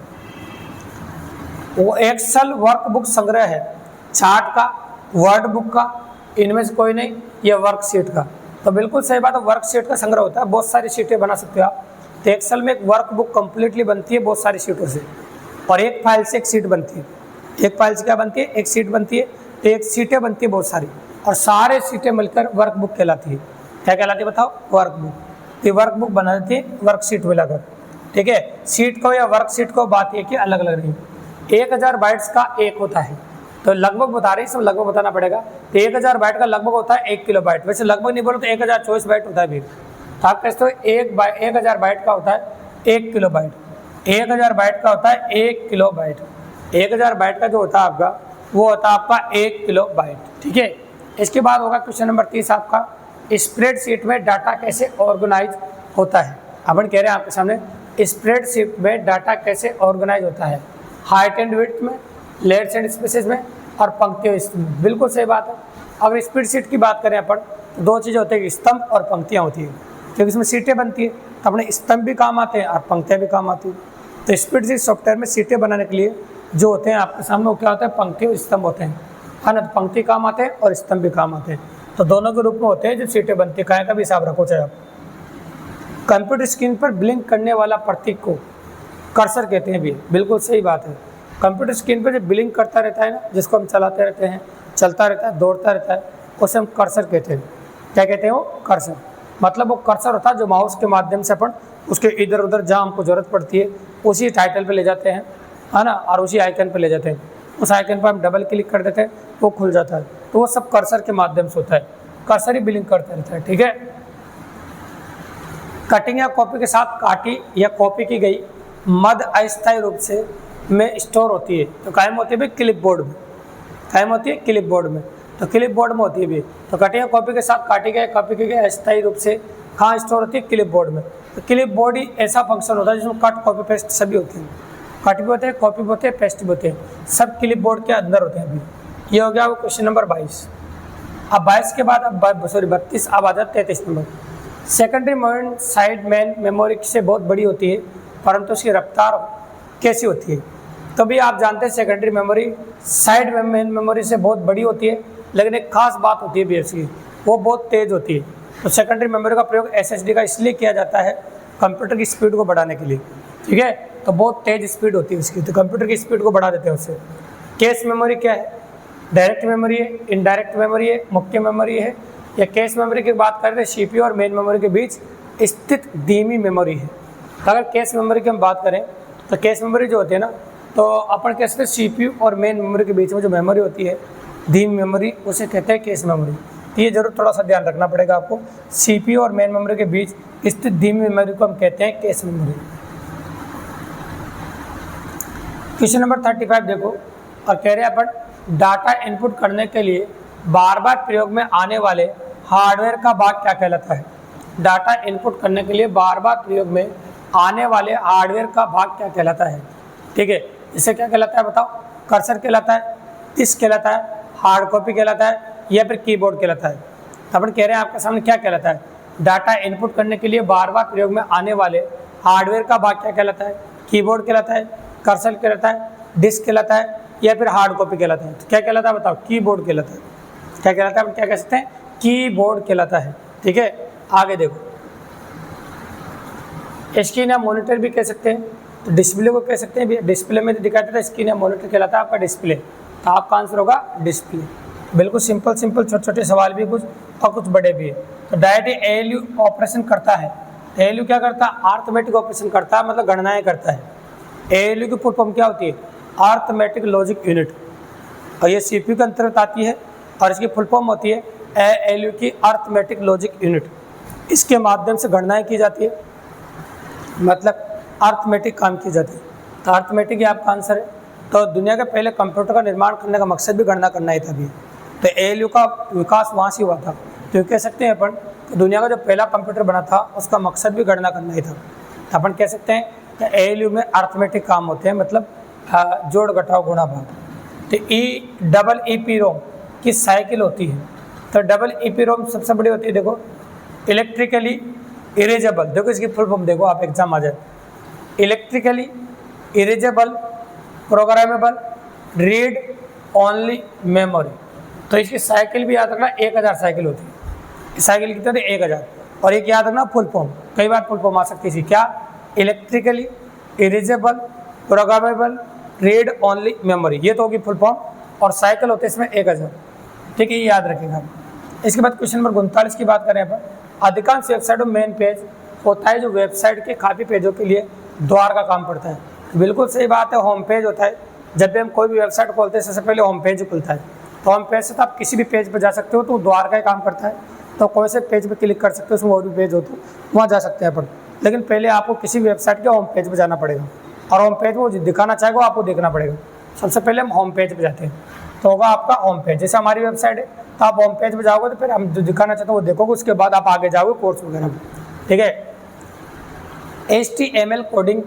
वो एक्सेल वर्कबुक संग्रह है, चार्ट का, वर्ड बुक का, इनमें से कोई नहीं, ये वर्कशीट का। तो बिल्कुल सही बात है, वर्कशीट का संग्रह होता है। बहुत सारी शीटें बना सकते हो आप। तो एक्सेल में एक वर्कबुक कंप्लीटली बनती है बहुत सारी शीटों से, और एक फाइल से एक सीट बनती है। एक फाइल से क्या बनती है? एक सीट बनती है। तो एक सीटें बनती है बहुत सारी, और सारे सीटें मिलकर वर्कबुक कहलाती है। क्या कहलाती है बताओ? वर्कबुक। ये वर्कबुक बना देती है वर्कशीट मिलाकर। ठीक है, सीट को या वर्कशीट को बात ये कि अलग अलग नहीं। 1000 बाइट्स का एक होता है, तो लगभग बता रहे हैं, सब लगभग बताना पड़ेगा। तो 1000 बाइट का लगभग होता है 1 किलोबाइट। वैसे लगभग नहीं बोलो तो 1024 बाइट होता है भी। तो आप कहते हो 1000 बाइट का होता है 1 किलोबाइट। 1000 बाइट का होता है 1 किलोबाइट। 1000 बाइट का जो होता है आपका, वो होता है आपका 1 किलोबाइट। ठीक है, इसके बाद होगा क्वेश्चन नंबर 30 आपका, स्प्रेडशीट में डाटा कैसे ऑर्गेनाइज होता है? अपन कह रहे हैं आपके सामने, स्प्रेडशीट में डाटा कैसे ऑर्गेनाइज होता है? हाइट एंड विड्थ में, लेयर्स एंड स्पेसेस में, और पंक्तियों में। बिल्कुल सही बात है। अब स्प्रेडशीट की बात करें अपन, तो दो चीज़ें होती है, स्तंभ और पंक्तियाँ होती है। क्योंकि इसमें सीटें बनती है, तो अपने स्तंभ भी काम आते हैं और पंक्तियाँ भी काम आती हैं। तो स्प्रेडशीट सॉफ्टवेयर में सीटें बनाने के लिए जो होते हैं आपके सामने, वो क्या होता है? पंक्ति और स्तंभ होते हैं, है ना। तो पंक्ति काम आते हैं और स्तंभ भी काम आते हैं। तो दोनों के रूप में होते हैं जो सीटें बनती है। कहीं का भी हिसाब रखो चाहे आप। कंप्यूटर स्क्रीन पर ब्लिंक करने वाला प्रतीक को कर्सर कहते हैं भी। बिल्कुल सही बात है। कंप्यूटर स्क्रीन पर जो ब्लिंक करता रहता है ना, जिसको हम चलाते रहते हैं, चलता रहता है, दौड़ता रहता है, उसे हम कर्सर कहते हैं। क्या कहते हैं? वो कर्सर। मतलब वो कर्सर होता है जो माउस के माध्यम से अपन उसके इधर उधर जहाँ हमको ज़रूरत पड़ती है उसी टाइटल पे ले जाते हैं, है ना, और उसी आइकन पे ले जाते हैं। उस आइकन पर हम डबल क्लिक कर देते हैं, वो खुल जाता है। तो वो सब कर्सर के माध्यम से होता है। कर्सर ही ब्लिंक करता रहता है। ठीक है, कटिंग या कॉपी के साथ काटी या कॉपी की गई मद अस्थायी रूप से में स्टोर होती है। तो कायम होती है भी क्लिपबोर्ड में। कायम होती है क्लिपबोर्ड में, तो क्लिपबोर्ड में होती है भी। तो कटिंग या कॉपी के साथ काटी गए, कॉपी की गई अस्थायी रूप से कहाँ स्टोर होती है? क्लिपबोर्ड में। तो क्लिपबोर्ड ही ऐसा फंक्शन होता है जिसमें कट, कॉपी, पेस्ट सभी होते हैं। कट भी होते हैं, कॉपी भी होते हैं, पेस्ट भी होते हैं, सब क्लिपबोर्ड के अंदर होते हैं अभी। ये हो गया वो क्वेश्चन नंबर 22। अब 22 के बाद अब 32, अब आ जाता 33 number. Secondary memory side main memory से बहुत बड़ी होती है, परंतु उसकी रफ्तार कैसी होती है? तो भी आप जानते हैं secondary memory side main memory से बहुत बड़ी होती है, लेकिन एक खास बात होती है BFC की, वो बहुत तेज़ होती है। तो सेकेंडरी मेमोरी का प्रयोग SSD का इसलिए किया जाता है कंप्यूटर की स्पीड को बढ़ाने के लिए, ठीक है। तो बहुत तेज़ स्पीड होती है उसकी, तो कंप्यूटर की स्पीड को बढ़ा देते हैं उससे। कैश मेमोरी क्या है? डायरेक्ट मेमोरी है, इनडायरेक्ट मेमोरी है, मुख्य मेमोरी है। या कैश मेमोरी की बात करें तो CPU और मेन मेमोरी के बीच स्थित धीमी मेमोरी है। तो अगर कैश मेमोरी की हम बात करें तो कैश मेमोरी जो होती है ना, तो अपन कह सकते हैं CPU और मेन मेमोरी के बीच में जो मेमोरी होती है धीमी मेमोरी, उसे कहते हैं कैश मेमोरी। तो ये जरूर थोड़ा सा ध्यान रखना पड़ेगा आपको, CPU और मेन मेमोरी के बीच स्थित धीमी मेमोरी को हम कहते हैं कैश मेमोरी। क्वेश्चन नंबर 35 देखो, और कह रहे हैं अपन डाटा इनपुट करने के लिए बार बार प्रयोग में आने वाले हार्डवेयर का भाग क्या कहलाता है? डाटा इनपुट करने के लिए बार बार प्रयोग में आने वाले हार्डवेयर का भाग क्या कहलाता है? ठीक है, इसे क्या कहलाता है बताओ? कर्सर कहलाता है, डिस्क कहलाता है, हार्ड कॉपी कहलाता है, या फिर कीबोर्ड कहलाता है? तो अपन कह रहे हैं आपके सामने क्या कहलाता है? डाटा इनपुट करने के लिए बार बार प्रयोग में आने वाले हार्डवेयर का भाग क्या कहलाता है? कीबोर्ड कहलाता है, कर्सर कहलाता है, डिस्क कहलाता है, या फिर हार्ड कॉपी कहलाता है? तो क्या कहलाता है बताओ? कीबोर्ड कहलाता है। क्या कहलाता है? क्या कह सकते हैं? कीबोर्ड कहलाता है। ठीक है, आगे देखो, स्क्रीन या मॉनिटर भी कह सकते हैं, तो डिस्प्ले को कह सकते हैं। डिस्प्ले में दिखाते थे, स्क्रीन या मॉनिटर कहलाता है आपका डिस्प्ले। तो आपका आंसर होगा डिस्प्ले। बिल्कुल सिंपल छोटे छोटे सवाल भी कुछ और कुछ बड़े भी है। तो डायरेक्ट ALU ऑपरेशन करता है। ALU क्या करता है? अर्थमेटिक ऑपरेशन करता है, मतलब गणनाएं करता है। ALU की फुल फॉर्म क्या होती है? Arithmetic logic unit. और ये CPU के अंतर्गत आती है, और इसकी फुल फॉर्म होती है ALU की अर्थमेटिक लॉजिक यूनिट। इसके माध्यम से गणनाएं की जाती है, मतलब अर्थमेटिक काम की जाती है। तो अर्थमेटिक ही आपका आंसर है। तो दुनिया के पहले कंप्यूटर का निर्माण करने का मकसद भी गणना करना ही था भी। तो ALU का विकास वहाँ से हुआ था। तो कह सकते हैं अपन तो दुनिया का जो पहला कंप्यूटर बना था उसका मकसद भी गणना करना ही था। तो अपन कह सकते हैं कि ALU में अर्थमेटिक काम होते हैं, मतलब जोड़ घटाव गुणा भाग। तो EEPROM की साइकिल होती है। तो EEPROM सबसे बड़ी होती है, देखो इलेक्ट्रिकली इरेजेबल। देखो इसकी फुल फॉर्म देखो, आप एग्जाम आ जाए। Electrically erasable programmable read only memory. तो इसकी साइकिल भी याद रखना, 1000 साइकिल होती है। साइकिल कितनी होती है? 1000। और एक याद रखना फुल फॉर्म, कई बार फुल फॉर्म आ सकती है क्या? Electrically erasable programmable read only memory, ये तो होगी फुल फॉर्म। और साइकिल होते हैं इसमें 1000। ठीक है, ये याद रखेगा। इसके बाद क्वेश्चन नंबर 39 की बात करें अपन, अधिकांश वेबसाइट में मेन पेज होता है जो वेबसाइट के काफ़ी पेजों के लिए द्वार का काम पड़ता है। बिल्कुल सही बात है, होम पेज होता है। जब भी हम कोई भी वेबसाइट खोलते हैं सबसे पहले होम पेज खुलता है। तो होम पेज से तो आप किसी भी पेज पर जा सकते हो, तो द्वार का ही काम करता है। तो कोई से पेज पर क्लिक कर सकते हो, उसमें और भी पेज हो तो वहाँ जा सकते हैं अपन। लेकिन पहले आपको किसी भी वेबसाइट के होम पेज पर जाना पड़ेगा, और होम पेज वो दिखाना चाहेगा आपको देखना पड़ेगा। सबसे पहले हम होम पेज पर जाते हैं, तो होगा आपका होम पेज। जैसे हमारी वेबसाइट है, तो आप होम पेज पर जाओगे तो फिर हम जो दिखाना चाहते हो वो देखोगे, उसके बाद आप आगे जाओगे कोर्स वगैरह में। ठीक है, HTML कोडिंग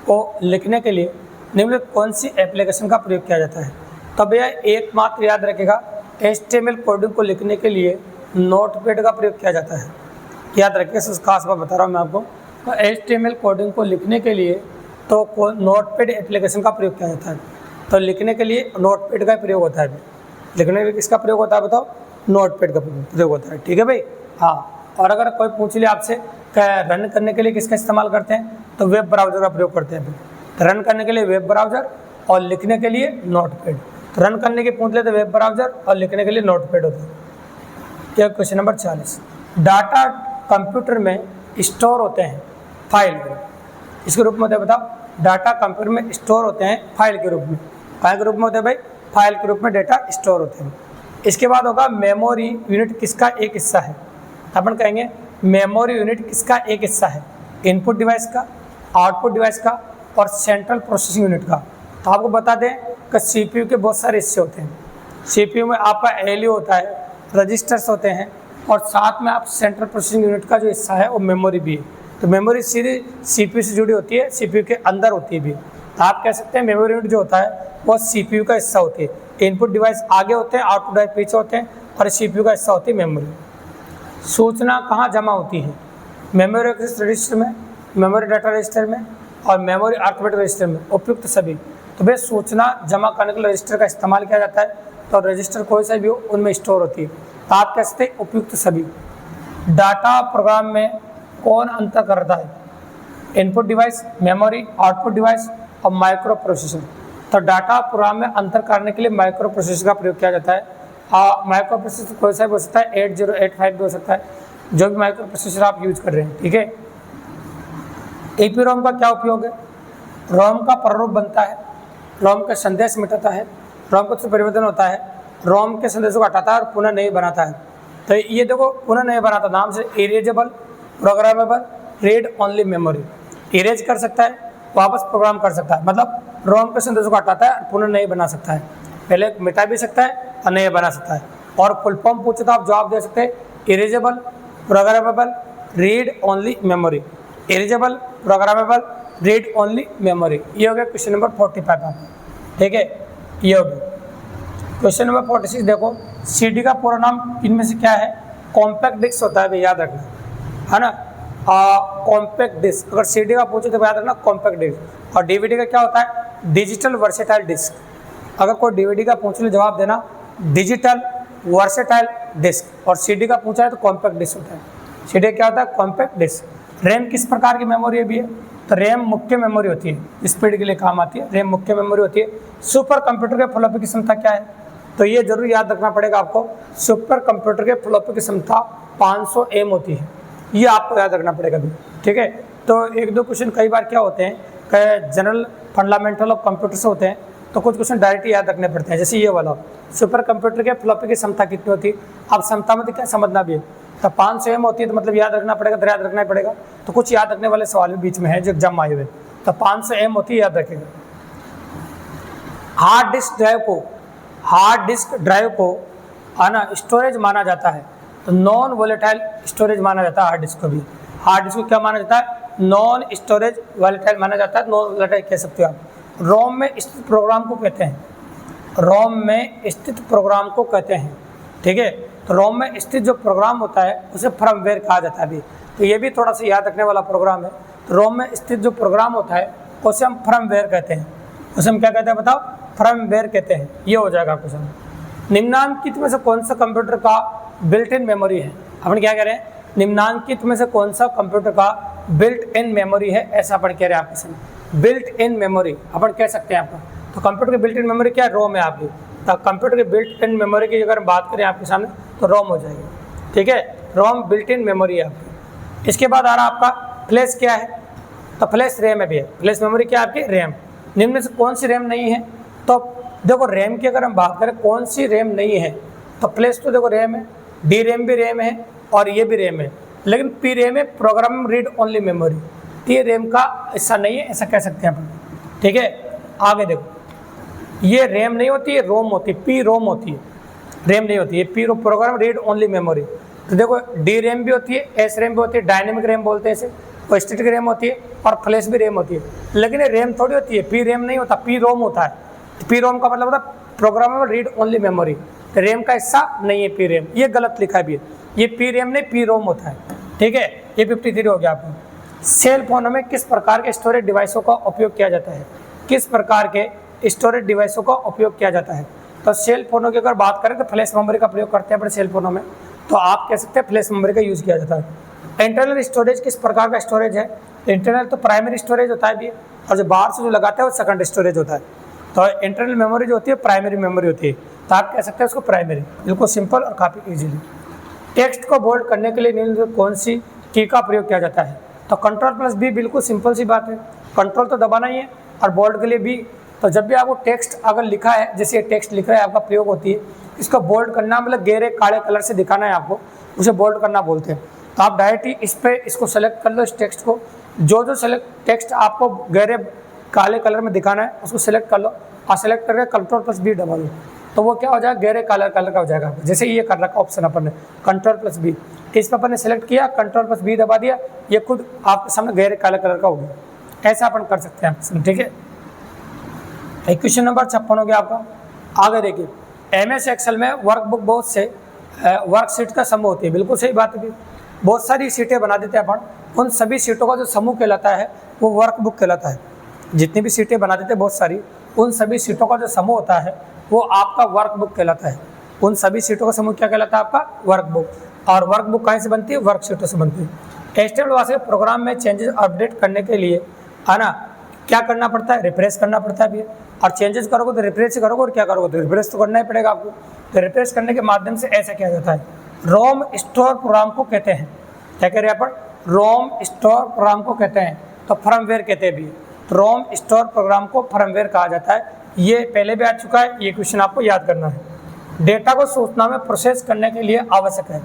को लिखने के लिए निम्नलिखित कौन सी एप्लीकेशन का प्रयोग किया जाता है? तो भैया एकमात्र याद रखेगा, HTML कोडिंग को लिखने के लिए नोटपैड का प्रयोग किया जाता है। याद रखिए, खास बात बता रहा हूँ मैं आपको। तो HTML कोडिंग को लिखने के लिए तो नोटपैड एप्लीकेशन का प्रयोग किया जाता है। तो लिखने के लिए नोटपैड का प्रयोग होता है। लिखने के लिए किसका प्रयोग होता है बताओ? नोटपैड का प्रयोग होता है। ठीक है भाई, हाँ। और अगर कोई पूछ ले आपसे रन करने के लिए किसका इस्तेमाल करते हैं, तो वेब ब्राउज़र का प्रयोग करते हैं। तो रन करने के लिए वेब ब्राउज़र, और लिखने के लिए नोटपैड। तो रन करने के पूछ ले तो वेब ब्राउज़र, और लिखने के लिए नोटपैड होता है। यह क्वेश्चन नंबर 40, डाटा कंप्यूटर में स्टोर होते हैं फाइल के रूप, इसके रूप में होते हैं बताओ? डाटा कंप्यूटर में स्टोर होते हैं फाइल के रूप में। फाइल के रूप में होते हैं भाई? फाइल के रूप में डाटा स्टोर होते हैं। इसके बाद होगा मेमोरी यूनिट किसका एक हिस्सा है? अपन कहेंगे मेमोरी यूनिट किसका एक हिस्सा है? इनपुट डिवाइस का, आउटपुट डिवाइस का, और सेंट्रल प्रोसेसिंग यूनिट का। तो आपको बता दें कि CPU के बहुत सारे हिस्से होते हैं। CPU में आपका ALU होता है, रजिस्टर्स होते हैं, और साथ में आप सेंट्रल प्रोसेसिंग यूनिट का जो हिस्सा है वो मेमोरी भी है। तो मेमोरी सीधे CPU से जुड़ी होती है, CPU के अंदर होती है भी। तो आप कह सकते हैं मेमोरी यूनिट जो होता है वो CPU का हिस्सा होती है। इनपुट डिवाइस आगे होते हैं, आउटपुट डिवाइस पीछे होते हैं, और CPU का हिस्सा होती है मेमोरी। सूचना कहाँ जमा होती है? मेमोरी रजिस्टर में, मेमोरी डाटा रजिस्टर में, और मेमोरी अर्थमेटिक रजिस्टर में, उपयुक्त सभी। तो भाई सूचना जमा करने के लिए रजिस्टर का इस्तेमाल किया जाता है। तो रजिस्टर कोई सा भी हो उनमें स्टोर होती है। तो आप कह सकते हैं उपयुक्त सभी। डाटा प्रोग्राम में कौन अंतर करता है? Input device, memory, output device और माइक्रो प्रोसेसर। तो डाटा प्रोग्राम में अंतर करने के लिए माइक्रो प्रोसेसर का प्रयोग किया जाता है। माइक्रो प्रोसेसर कोई सा भी हो सकता है, 8085 भी हो सकता है, जो भी माइक्रो प्रोसेसर आप यूज कर रहे हैं, ठीक है। EPROM का क्या उपयोग है? रोम का प्रारूप बनता है, रोम का संदेश मिटाता है, रोम का परिवर्तन होता है, रोम के संदेशों को हटाता है और पुनः नहीं बनाता है। तो ये देखो पुनः नहीं बनाता, नाम से erasable, programmable, read only memory. Erase कर सकता है, वापस प्रोग्राम कर सकता है, मतलब रोम के संदेशों को हटाता है और पुनः नहीं बना सकता है। पहले मिटा भी सकता है और नहीं बना सकता है। और फुल फॉर्म पूछे तो आप जवाब दे सकते हैं erasable, programmable, read only memory. Erasable, programmable, read only memory. ये हो गया क्वेश्चन नंबर 45 आपका, ठीक है। ये हो गया क्वेश्चन नंबर 46। देखो CD का पूरा नाम इनमें से क्या है? कॉम्पैक्ट डिस्क होता है, याद रखना, है ना। कॉम्पैक्ट डिस्क, अगर CD का पूछे तो याद रखना कॉम्पैक्ट डिस्क। और DVD का क्या होता है? Digital versatile disc. अगर कोई DVD का पूछ ले जवाब देना डिजिटल वर्सेटाइल डिस्क। और CD का पूछा है तो कॉम्पैक्ट डिस्क होता है। CD क्या होता है? Compact disc. रैम किस प्रकार की मेमोरी भी है? तो रैम मुख्य मेमोरी होती है, स्पीड के लिए काम आती है, रैम मुख्य मेमोरी होती है। सुपर कंप्यूटर के फ्लॉपी की क्षमता क्या है? तो ये जरूर याद रखना पड़ेगा आपको, सुपर कंप्यूटर के फ्लॉपी की क्षमता 500 M होती है, ये आपको याद रखना पड़ेगा भी, ठीक है। तो एक दो क्वेश्चन कई बार क्या होते हैं, जनरल फंडामेंटल ऑफ कंप्यूटर से होते हैं, तो कुछ क्वेश्चन डायरेक्ट याद रखने पड़ते हैं। जैसे ये वाला, सुपर कंप्यूटर के फ्लॉपी की क्षमता कितनी होती है? अब क्षमता में तो क्या समझना भी है, तो 500 M होती है, तो मतलब याद रखना पड़ेगा, तो याद रखना ही पड़ेगा। तो कुछ याद रखने वाले सवाल भी बीच में है जो एग्जाम आए हुए, तो 500 M होती है, याद रखेगा। हार्ड डिस्क ड्राइव को आना स्टोरेज माना जाता है, तो नॉन वोलेटाइल स्टोरेज माना जाता है। हार्ड डिस्क को भी, हार्ड डिस्क को क्या माना जाता है? नॉन स्टोरेज वोलेटाइल माना जाता है, नॉन वोलेटाइल कह सकते हो आप। रोम में स्थित प्रोग्राम को कहते हैं, रोम में स्थित प्रोग्राम को कहते हैं, ठीक है। तो रोम में स्थित जो प्रोग्राम होता है उसे फर्मवेयर कहा जाता है भी, तो ये भी थोड़ा सा याद रखने वाला प्रोग्राम है। तो रोम में स्थित जो प्रोग्राम होता है उसे हम फर्मवेयर कहते हैं, उसे हम क्या कहते हैं बताओ? फर्मवेयर कहते हैं। ये हो जाएगा क्वेश्चन। निम्नांकित में से कौन सा कंप्यूटर का बिल्ट इन मेमोरी है? अपन क्या कह रहे हैं? निम्नांकित में से कौन सा कंप्यूटर का बिल्ट इन मेमोरी है, ऐसा अपन कह रहे हैं आपके सामने। बिल्ट इन मेमोरी अपन कह सकते हैं आपका। तो कंप्यूटर की बिल्ट इन मेमोरी क्या है? रोम है आपकी। तो कंप्यूटर की बिल्ट इन मेमोरी की अगर बात करें आपके सामने तो रोम हो जाएगी, ठीक है। रोम बिल्ट इन मेमोरी है आपकी। इसके बाद आ रहा आपका फ्लैश क्या है? तो फ्लैश रैम है भी है। फ्लैश मेमोरी क्या है आपकी? रैम। निम्न में से कौन सी रैम नहीं है? तो देखो रैम की अगर हम बात करें कौन सी रैम नहीं है, तो फ्लैश तो देखो रैम है, डी रैम भी रैम है और ये भी रैम है, लेकिन पी रैम है, प्रोग्राम रीड ओनली मेमोरी। तो ये रैम का हिस्सा नहीं है, ऐसा कह सकते हैं अपन, ठीक है। आगे देखो, ये रैम नहीं होती है, रोम होती है, पी रोम होती है, रैम नहीं होती है, P ROM, program read only memory. तो देखो डी रैम भी होती है, एस रैम भी होती है, डायनेमिक रैम बोलते हैं इसे, और स्टैटिक रैम होती है और फ्लैश भी रैम होती है। लेकिन ये रैम थोड़ी होती है, पी रैम नहीं होता, पी रोम होता है। पी रोम का मतलब होता है प्रोग्रामेबल रीड ओनली मेमोरी। तो रैम का हिस्सा नहीं है पी रैम, ये गलत लिखा भी है, ये पी रैम नहीं पी रोम होता है, ठीक है। ये 53 हो गया आपको। सेल फोनों में किस प्रकार के स्टोरेज डिवाइसों का उपयोग किया जाता है? किस प्रकार के स्टोरेज डिवाइसों का उपयोग किया जाता है? तो सेल फोनों की अगर बात करें तो फ्लैश मेमोरी का प्रयोग करते हैं अपने सेल फोनों में, तो आप कह सकते हैं फ्लैश मेमोरी का यूज़ किया जाता है। इंटरनल स्टोरेज किस प्रकार का स्टोरेज है? इंटरनल तो प्राइमरी स्टोरेज होता है भी, और जो बाहर से जो लगाते हैं वो सेकंड स्टोरेज होता है। तो इंटरनल मेमोरी जो होती है प्राइमरी मेमोरी होती है, तो आप कह सकते हैं उसको प्राइमरी। बिल्कुल सिंपल और काफ़ी इजीली। टेक्स्ट को बोल्ड करने के लिए निम्न कौन सी की का प्रयोग किया जाता है? तो Ctrl+B, बिल्कुल सिंपल सी बात है, कंट्रोल तो दबाना ही है, और बोल्ड के लिए भी। तो जब भी आपको टेक्स्ट अगर लिखा है, जैसे टेक्स्ट लिख रहा है आपका प्रयोग होती है, इसको बोल्ड करना मतलब गहरे काले कलर से दिखाना है आपको, उसे बोल्ड करना बोलते हैं। तो आप डायरेक्ट ही इस पर इसको सेलेक्ट कर लो, इस टेक्स्ट को, जो सेलेक्ट टेक्स्ट आपको गहरे काले कलर में दिखाना है उसको सेलेक्ट कर लो, और सेलेक्ट करके Ctrl+B दबा लो, तो वो क्या हो जाएगा? गहरे काले कलर का हो जाएगा। जैसे ये कर रखा ऑप्शन अपन ने Ctrl+B, इस पर अपन ने सेलेक्ट किया, Ctrl+B दबा दिया, ये खुद आपके सामने गहरे काले कलर का हो गया। ऐसा अपन कर सकते हैं, ठीक है। क्वेश्चन नंबर 56 हो गया आपका। आगे देखिए, MS एक्सेल में वर्कबुक बहुत से वर्कशीट का समूह होती है। बिल्कुल सही बात है, बहुत सारी सीटें बना देते हैं अपन, उन सभी सीटों का जो समूह कहलाता है वो वर्कबुक कहलाता है। जितनी भी सीटें बना देते हैं बहुत सारी, उन सभी सीटों का जो समूह होता है वो आपका वर्कबुक कहलाता है। उन सभी सीटों का समूह क्या कहलाता है? आपका वर्कबुक। और वर्कबुक कहाँ से बनती है? वर्कशीटों से बनती है। HTML वाले प्रोग्राम में चेंजेस अपडेट करने के लिए है ना क्या करना पड़ता है? रिफ्रेश करना पड़ता है भैया। और चेंजेस करोगे तो रिफ्रेश करोगे, और क्या करोगे तो रिफ्रेश तो करना ही पड़ेगा आपको। तो रिफ्रेश करने के माध्यम से ऐसा किया जाता है। रोम स्टोर प्रोग्राम को कहते हैं, क्या कह रहे हैं अपन? रोम स्टोर प्रोग्राम को कहते हैं, तो फर्मवेयर कहते हैं भी। तो रोम स्टोर प्रोग्राम को फर्मवेयर कहा जाता है। ये पहले भी आ चुका है, ये क्वेश्चन आपको याद करना है। डेटा को सूचना में प्रोसेस करने के लिए आवश्यक है।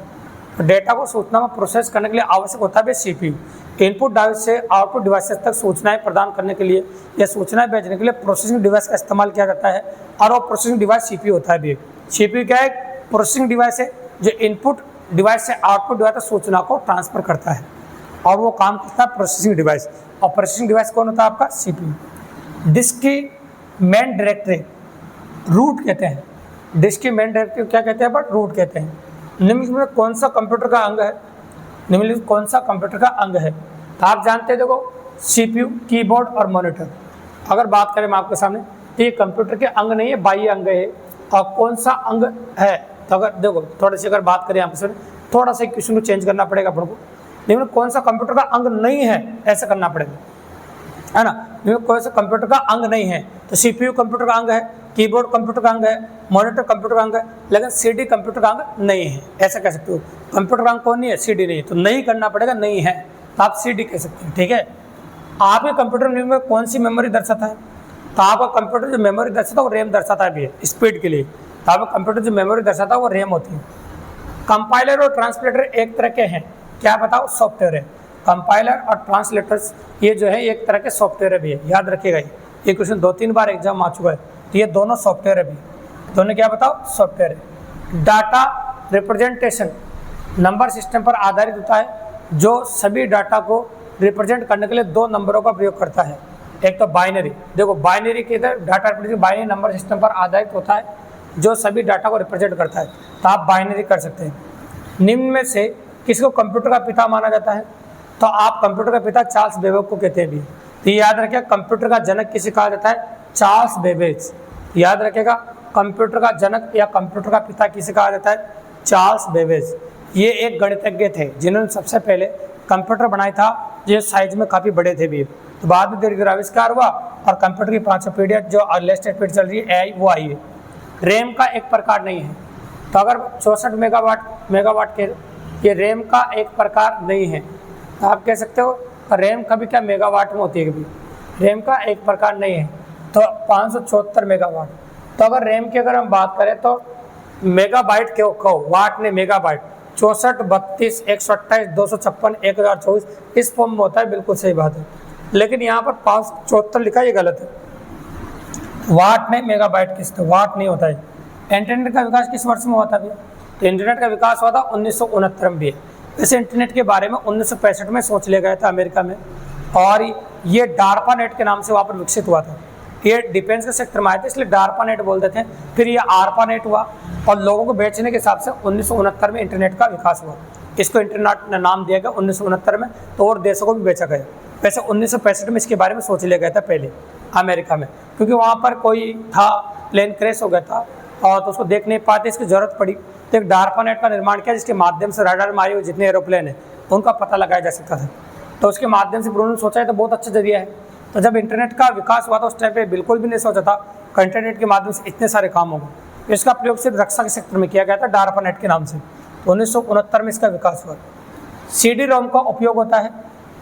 तो डेटा को सूचना में प्रोसेस करने के लिए आवश्यक होता है CPU। इनपुट डिवाइस से आउटपुट डिवाइसेस तक सूचनाएं प्रदान करने के लिए या सूचनाएं भेजने के लिए प्रोसेसिंग डिवाइस का इस्तेमाल किया जाता है, और वो प्रोसेसिंग डिवाइस CPU होता है भी। CPU क्या है? प्रोसेसिंग डिवाइस है जो इनपुट डिवाइस से आउटपुट डिवाइस तक सूचना को ट्रांसफर करता है, और वो काम करता है प्रोसेसिंग डिवाइस। और प्रोसेसिंग डिवाइस कौन होता है? आपका CPU। डिस्क की मेन डायरेक्टरी रूट कहते हैं। डिस्क की मेन डायरेक्टरी क्या कहते हैं? बट रूट कहते हैं। निम्नलिखित में कौन सा कंप्यूटर का अंग है? निम्नलिखित कौन सा कंप्यूटर का अंग है? तो आप जानते हैं, देखो CPU, कीबोर्ड और मॉनिटर। अगर बात करें मैं आपके सामने, तो ये कंप्यूटर के अंग नहीं है, बाह्य अंग है। और कौन सा अंग है? तो अगर देखो थोड़ी सी अगर बात करें आपसे, थोड़ा सा क्वेश्चन को चेंज करना पड़ेगा अपन को। लेकिन कौन सा कंप्यूटर का अंग नहीं है, ऐसा करना पड़ेगा, है ना। कौन सा कंप्यूटर का अंग नहीं है? तो CPU कंप्यूटर का अंग है, कीबोर्ड कंप्यूटर का अंग है, मॉनिटर कंप्यूटर का अंग है, लेकिन CD कंप्यूटर का अंग नहीं है, ऐसा कह सकते हो। कंप्यूटर का अंग कौन नहीं है? CD नहीं है, तो नहीं करना पड़ेगा, नहीं है तो आप CD कह सकते हैं, ठीक है। आपके कंप्यूटर में कौन सी मेमोरी दर्शाता है? तो आपका कंप्यूटर जो मेमोरी दर्शाता है वो रैम दर्शाता है भी, स्पीड के लिए। तो आपका कंप्यूटर जो मेमोरी दर्शाता है वो रैम होती है। कंपाइलर और ट्रांसलेटर एक तरह के हैं, क्या बताओ? सॉफ्टवेयर है। कंपाइलर और ट्रांसलेटर्स ये जो है एक तरह के सॉफ्टवेयर भी है, याद रखिएगा। ये क्वेश्चन 2-3 बार एग्जाम आ चुका है। तो ये दोनों सॉफ्टवेयर है भी, दोनों क्या बताओ? सॉफ्टवेयर है। डाटा रिप्रेजेंटेशन नंबर सिस्टम पर आधारित होता है, जो सभी डाटा को रिप्रेजेंट करने के लिए 2 नंबरों का प्रयोग करता है। एक तो बाइनरी, देखो बाइनरी के इधर data represent binary number system पर आधारित होता है, जो सभी डाटा को रिप्रेजेंट करता है, तो आप बाइनरी कर सकते हैं। निम्न में से किसको कंप्यूटर का पिता माना जाता है? तो आप कंप्यूटर का पिता चार्ल्स बेबेज को कहते हैं भी। तो याद रखिए, कंप्यूटर का जनक किसे कहा जाता है? Charles Babbage. याद रखिएगा, कंप्यूटर का जनक या कंप्यूटर का पिता किसे कहा जाता है? Charles Babbage. ये एक गणितज्ञ थे जिन्होंने सबसे पहले कंप्यूटर बनाया था, जो साइज में काफ़ी बड़े थे भी। तो बाद में धीरे धीरे आविष्कार हुआ और कंप्यूटर की 5 पीढ़ी जो लेटेस्ट स्पीड चल रही है AI, वो आई है। रैम का एक प्रकार नहीं है, तो अगर 64 मेगावाट के ये रैम का एक प्रकार नहीं है, तो आप कह सकते हो रैम कभी क्या मेगावाट में होती है, कभी रैम का एक प्रकार नहीं है, तो 574 मेगावाट। तो अगर रैम की अगर हम बात करें तो मेगाबाइट क्यों कहो, वाट ने मेगाबाइट 64, 32, 128, 256, 1024 इस फॉर्म में होता है, बिल्कुल सही बात है। लेकिन यहाँ पर 574 लिखा, ये गलत है। वाट में मेगाबाइट किस, वाट नहीं होता है। इंटरनेट का विकास किस वर्ष में हुआ था भैया? तो इंटरनेट का विकास हुआ था 1969 में भी। वैसे इंटरनेट के बारे में 1965 में सोच लिया गया था अमेरिका में, और ये डार्पा नेट के नाम से वहाँ पर विकसित हुआ था। ये डिफेंस के सेक्टर में आए थे, इसलिए डार्पा नेट बोलते थे। फिर ये आरपा नेट हुआ, और लोगों को बेचने के हिसाब से 1969 में इंटरनेट का विकास हुआ। इसको इंटरनेट नाम दिया गया 1969 में, तो और देशों को भी बेचा गया। वैसे 1965 में इसके बारे में सोच लिया गया था पहले अमेरिका में, क्योंकि वहाँ पर कोई था, प्लेन क्रैश हो गया था और तो उसको देख नहीं पाते, इसकी ज़रूरत पड़ी तो एक डार्पा नेट का निर्माण किया, जिसके माध्यम से रडार मारे हुए जितने एरोप्लेन हैं उनका पता लगाया जा सकता था। तो उसके माध्यम से उन्होंने सोचा है तो बहुत अच्छा जरिया है। तो जब इंटरनेट का विकास हुआ था उस टाइम पे बिल्कुल भी नहीं सोचा था कि इंटरनेट के माध्यम से इतने सारे काम होंगे। इसका प्रयोग सिर्फ रक्षा के सेक्टर में किया गया था डार्पा नेट के नाम से। तो 1969 में इसका विकास हुआ। CD-ROM का उपयोग होता है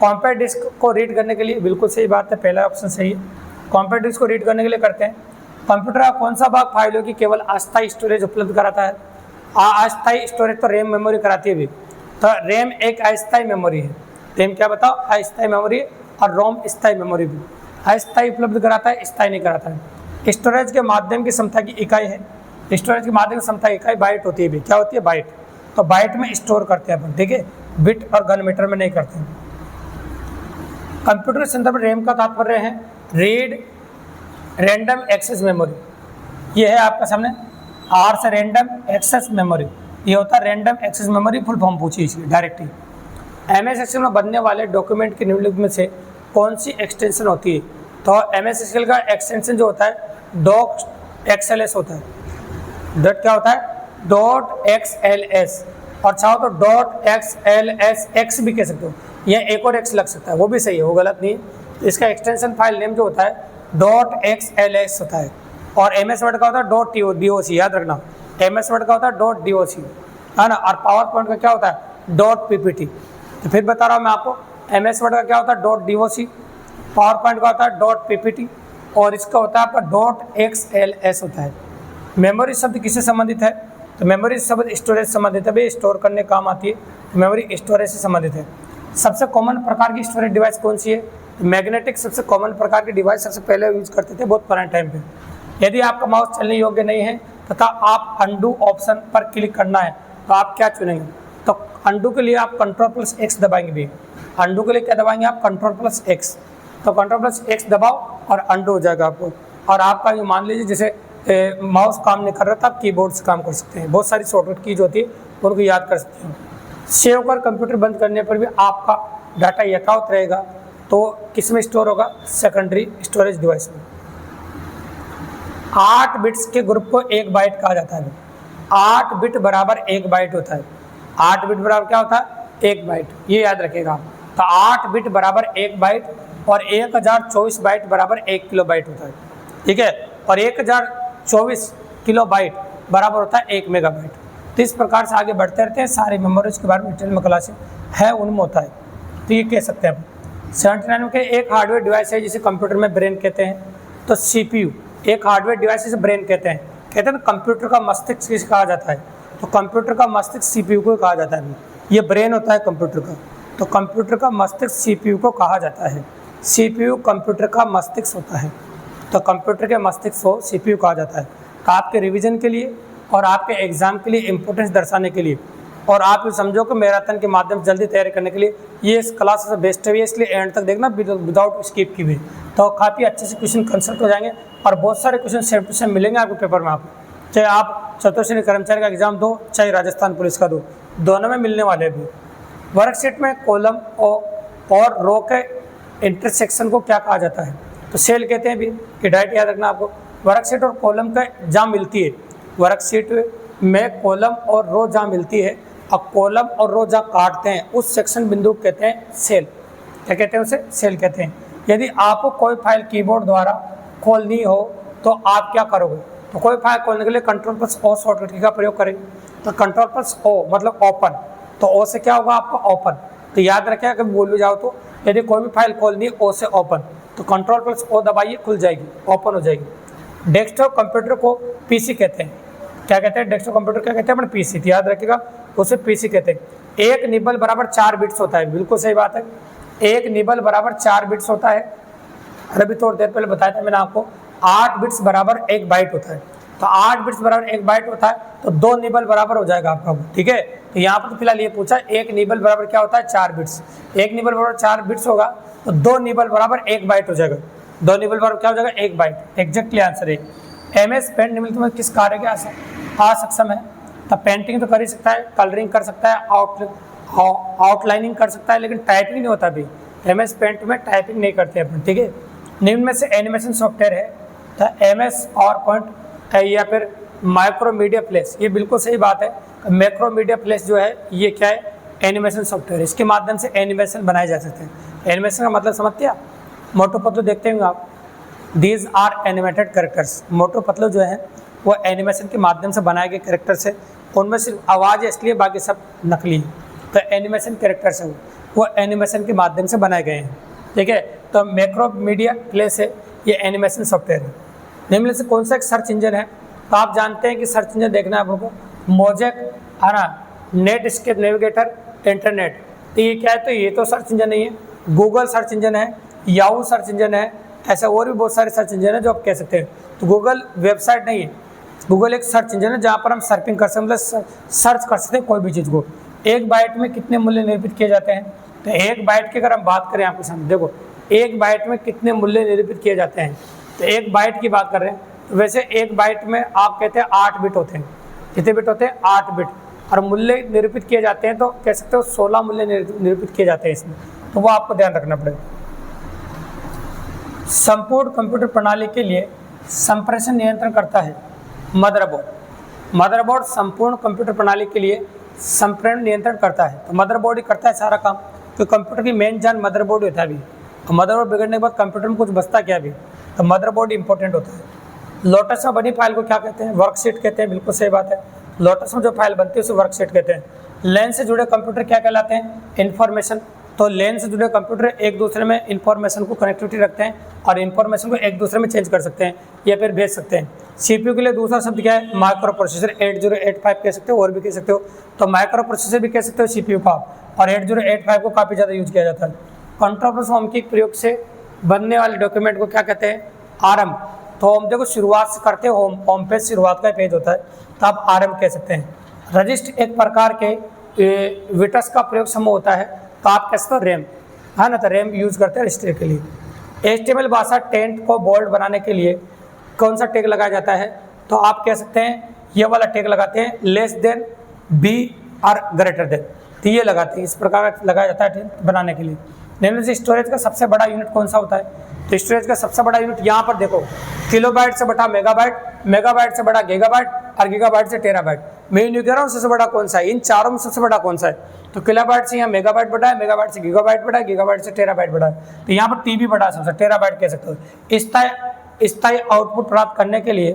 कॉम्पैक्ट डिस्क को रीड करने के लिए, बिल्कुल सही बात है, पहला ऑप्शन सही है। कॉम्पैक्ट डिस्क को रीड करने के लिए करते हैं। कंप्यूटर का कौन सा भाग फाइलों की केवल अस्थायी स्टोरेज उपलब्ध कराता है? अस्थायी स्टोरेज तो रैम मेमोरी कराती है भी। तो रैम एक अस्थायी मेमोरी है। रैम क्या बताओ? अस्थायी मेमोरी, और रोम स्थायी मेमोरी भी। अस्थायी उपलब्ध कराता है, स्थायी नहीं कराता है। स्टोरेज के माध्यम की क्षमता की इकाई है, स्टोरेज के माध्यम की क्षमता की इकाई बाइट होती है भी। क्या होती है? बाइट। तो बाइट में स्टोर करते हैं अपन, ठीक है, बिट और घन मीटर में नहीं करते हैं। कंप्यूटर के संदर्भ में रैम का तात्पर्य है रीड रैंडम एक्सेस मेमोरी। ये है आपका सामने आर से रैंडम एक्सेस मेमोरी, ये होता है random access memory. Full form पूछी इसकी डायरेक्ट ही। MS एक्सेल में बनने वाले डॉक्यूमेंट के निम्नलिखित में से कौन सी एक्सटेंशन होती है? तो MS एक्सेल का एक्सटेंशन जो होता है XLS होता है। डॉट क्या होता है? डॉट XLS, और चाहो तो डॉट XLSX भी कह सकते हो, या एक और X लग सकता है, वो भी सही है, वो गलत नहीं है। इसका एक्सटेंशन फाइल नेम जो होता है डॉट XLS होता है। और MS वर्ड का होता है डॉट DOC, याद रखना, MS वर्ड का होता है डॉट DOC, है ना। और पावर पॉइंट का क्या होता है? Dot PPT। तो फिर बता रहा हूँ मैं आपको, MS वर्ड का क्या होता है? डॉट DOC, पावर पॉइंट का होता है डॉट PPT, और इसका होता है आपका डॉट XLS होता है। मेमोरी शब्द किससे संबंधित है? तो मेमोरी शब्द स्टोरेज से संबंधित है, भाई स्टोर करने काम आती है, तो मेमोरी स्टोरेज से संबंधित है। सबसे कॉमन प्रकार की स्टोरेज डिवाइस कौन सी है? मैग्नेटिक सबसे कॉमन प्रकार की डिवाइस सबसे पहले यूज करते थे बहुत पुराने टाइम पे। यदि आपका माउस चलने योग्य नहीं है तथा आप अंडू ऑप्शन पर क्लिक करना है तो आप क्या चुनेंगे? तो अंडू के लिए आप Ctrl+X दबाएंगे भी। अंडू के लिए क्या दबाएंगे आप? Ctrl+X। तो Ctrl+X दबाओ और अंडू हो जाएगा आपको। और आपका ये मान लीजिए जैसे माउस काम नहीं कर रहा था, आप कीबोर्ड से काम कर सकते हैं। बहुत सारी शॉर्टकट कीज होती है, उनको याद कर सकते हैं। सेव कर कंप्यूटर बंद करने पर भी आपका डाटा यथावत रहेगा। तो किस में स्टोर होगा? सेकेंडरी स्टोरेज डिवाइस में। 8 बिट्स के ग्रुप को 1 बाइट कहा जाता है। 8 बिट बराबर 1 बाइट होता है। 8 बिट बराबर क्या होता है? 1 बाइट, ये याद रखिएगा आप। तो 8 बिट बराबर 1 बाइट, और 1024 बाइट बराबर 1 किलो बाइट होता है, ठीक है। और 1024 किलो बाइट बराबर होता है 1 मेगाबाइट। तो इस प्रकार से आगे बढ़ते रहते हैं, सारे मेमोरीज के बारे में डिटेल में क्लास है उनमें होता है। तो ये कह सकते हैं आप 79 के एक हार्डवेयर डिवाइस है जिसे कंप्यूटर में ब्रेन कहते हैं। तो CPU एक हार्डवेयर डिवाइस जिसे ब्रेन कहते हैं ना, कंप्यूटर का मस्तिष्क किसे कहा जाता है? तो कंप्यूटर का मस्तिष्क CPU को कहा जाता है। ये ब्रेन होता है कंप्यूटर का, तो कंप्यूटर का मस्तिष्क CPU को कहा जाता है। CPU कंप्यूटर का मस्तिष्क होता है, तो कंप्यूटर के मस्तिष्क को CPU कहा जाता है। तो आपके रिवीजन के लिए और आपके एग्जाम के लिए इंपॉर्टेंस दर्शाने के लिए, और आप ये समझो कि मैराथन के माध्यम से जल्दी तैयारी करने के लिए ये इस क्लास से बेस्ट है, इसलिए एंड तक देखना विदाउट स्किप की भी। तो काफ़ी अच्छे से क्वेश्चन कंसल्ट हो जाएंगे, और बहुत सारे क्वेश्चन सेम टू सेम मिलेंगे आपको पेपर में। आपको चाहे आप चतुर्थ श्रेणी कर्मचारी का एग्जाम दो, चाहे राजस्थान पुलिस का दो, दोनों में मिलने वाले भी। वर्कशीट में कॉलम और रो के इंटरसेक्शन को क्या कहा जाता है? तो सेल कहते हैं भी, कि डायरेक्ट याद रखना आपको। वर्कशीट और कॉलम का जहाँ मिलती है, वर्कशीट में कॉलम और रो जहाँ मिलती है, अब कॉलम और रो जहाँ काटते हैं उस सेक्शन बिंदु को कहते हैं सेल। क्या कहते हैं उसे? सेल कहते हैं। यदि आपको कोई फाइल कीबोर्ड द्वारा खोलनी हो तो आप क्या करोगे? तो कोई फाइल खोलने के लिए Ctrl+O शॉर्टकट का प्रयोग करेंगे। तो Ctrl+O मतलब ओपन, तो O से क्या होगा आपका? ओपन। तो याद रखिएगा कभी भूल भी जाओ तो, यदि कोई भी फाइल खोलनी है O से ओपन, तो Ctrl+O दबाइए, खुल जाएगी, ओपन हो जाएगी। डेस्कटॉप कंप्यूटर को PC कहते हैं। क्या कहते हैं? डेस्कटॉप कंप्यूटर क्या कहते हैं? अपने PC। तो याद रखिएगा उसे PC कहते हैं। एक निबल बराबर 4 बिट्स होता है, बिल्कुल सही बात है। एक निबल बराबर 4 बिट्स होता है। अभी थोड़ी देर पहले बताया था मैंने आपको, 8 बिट्स बराबर 1 बाइट होता है। तो 8 बिट्स बराबर 1 बाइट होता है, तो 2 निबल बराबर हो जाएगा आपका, ठीक है। तो यहाँ पर तो फिलहाल ये पूछा, एक निबल बराबर क्या होता है? 4 बिट्स। एक निबल बराबर 4 बिट्स होगा, तो 2 निबल बराबर 1 बाइट हो जाएगा। 2 निबल बराबर क्या हो जाएगा? 1 बाइट। एग्जैक्टली आंसर है। MS पेंट निबल में किस कार्य के असक्षम है? तो पेंटिंग तो कर ही सकता है, कलरिंग कर सकता है, आउटलाइनिंग कर सकता है, लेकिन टाइपिंग नहीं होता भी। MS पेंट में टाइपिंग नहीं करते अपन, ठीक है। निम्न में से एनिमेशन सॉफ्टवेयर है तो MS PowerPoint या फिर माइक्रोमीडिया प्लेस, ये बिल्कुल सही बात है। मैक्रोमीडिया प्लेस जो है ये क्या है? Animation software. इसके माध्यम से एनिमेशन बनाए जा सकते हैं। एनिमेशन का मतलब समझते हैं आप? मोटू पतलू देखते होंगे आप, these are animated characters. Motu Patlu जो है वो एनिमेशन के माध्यम से बनाए गए कैरेक्टर्स है, उनमें सिर्फ आवाज़ है इसलिए बाकी सब नकली है। तो एनिमेशन कैरेक्टर्स है वो एनिमेशन के माध्यम से बनाए गए हैं, ठीक है। तो मैक्रोमीडिया प्लेस है, ये एनिमेशन सॉफ्टवेयर है। निम्न से कौन सा एक सर्च इंजन है? तो आप जानते हैं कि सर्च इंजन देखना है आपको, मोजेक है ना, नेटस्केप नेविगेटर, इंटरनेट। तो ये क्या है? तो ये तो सर्च इंजन नहीं है। गूगल सर्च इंजन है, याहू सर्च इंजन है, ऐसे और भी बहुत सारे सर्च इंजन है जो आप कह सकते हैं। तो गूगल वेबसाइट नहीं है, गूगल एक सर्च इंजन है जहाँ पर हम सर्फिंग कर सकते हैं, मतलब सर्च कर सकते हैं कोई भी चीज़ को। 1 बाइट में कितने मूल्य निरूपित किए जाते हैं? तो 1 बाइट की अगर हम बात करें आपके सामने, देखो 1 बाइट में कितने मूल्य निरूपित किए जाते हैं। तो 1 बाइट की बात कर रहे हैं, तो वैसे 1 बाइट में आप कहते हैं 8 बिट होते हैं। कितने बिट होते हैं? 8 बिट। और मूल्य निरूपित किए जाते हैं तो कह सकते हो 16 मूल्य निरूपित किए जाते हैं इसमें, तो वो आपको ध्यान रखना पड़ेगा। संपूर्ण कंप्यूटर प्रणाली के लिए संप्रेषण नियंत्रण करता है मदरबोर्ड। मदरबोर्ड संपूर्ण कंप्यूटर प्रणाली के लिए संप्रेषण नियंत्रण करता है। तो मदरबोर्ड ही करता है सारा काम, तो कंप्यूटर की मेन जान मदरबोर्ड होता है अभी। तो मदरबोर्ड बिगड़ने के बाद कंप्यूटर में कुछ बचता क्या भी, तो मदरबोर्ड इंपॉर्टेंट होता है। लोटस में बनी फाइल को क्या कहते हैं, वर्कशीट कहते हैं, बिल्कुल सही बात है। लोटस में जो फाइल बनती है उसे वर्कशीट कहते हैं। लेन से जुड़े कंप्यूटर क्या कहलाते हैं, इन्फॉर्मेशन। तो लेन से जुड़े कंप्यूटर एक दूसरे में इन्फॉर्मेशन को कनेक्टिविटी रखते हैं और इन्फॉर्मेशन को एक दूसरे में चेंज कर सकते हैं या फिर भेज सकते हैं। सीपीयू के लिए दूसरा शब्द क्या है, माइक्रो प्रोसेसर। 8085 कह सकते हो और भी कह सकते हो, तो माइक्रो प्रोसेसर भी कह सकते हो सीपीयू का, और 8085 को काफ़ी ज़्यादा यूज किया जाता है। कंट्रोल प्लस होम की प्रयोग से बनने वाले डॉक्यूमेंट को क्या कहते हैं, आरएम। तो हम देखो शुरुआत से करते हैं होम पेज, शुरुआत का पेज होता है, तो आप आरएम कह सकते हैं। रजिस्टर एक प्रकार के विटस का प्रयोग समूह होता है, तो आप कह सकते हो रैम, है ना, तो रैम यूज करते हैं रजिस्टर के लिए। HTML भाषा टेंट को बोल्ड बनाने के लिए कौन सा टैग लगाया जाता है, तो आप कह सकते हैं ये वाला टैग लगाते हैं, लेस देन बी और ग्रेटर देन, तो ये लगाते हैं, इस प्रकार का लगाया जाता है टेंट बनाने के लिए। निम्न से स्टोरेज का सबसे बड़ा यूनिट कौन सा होता है, तो स्टोरेज का सबसे बड़ा यूनिट यहाँ पर देखो, किलोबाइट से बड़ा मेगाबाइट, मेगाबाइट से बड़ा गीगाबाइट और गीगाबाइट से टेराबाइट। मैं यूँ कह रहा हूँ सबसे बड़ा कौन सा है, इन चारों में सबसे बड़ा कौन सा है, तो किलोबाइट से यहाँ मेगाबाइट बड़ा है, मेगाबाइट से गीगाबाइट बड़ा है, गीगाबाइट से टेराबाइट बड़ा है। तो यहाँ पर टीबी बड़ा है सबसे, टेराबाइट कह सकते हो। स्थायी आउटपुट प्राप्त करने के लिए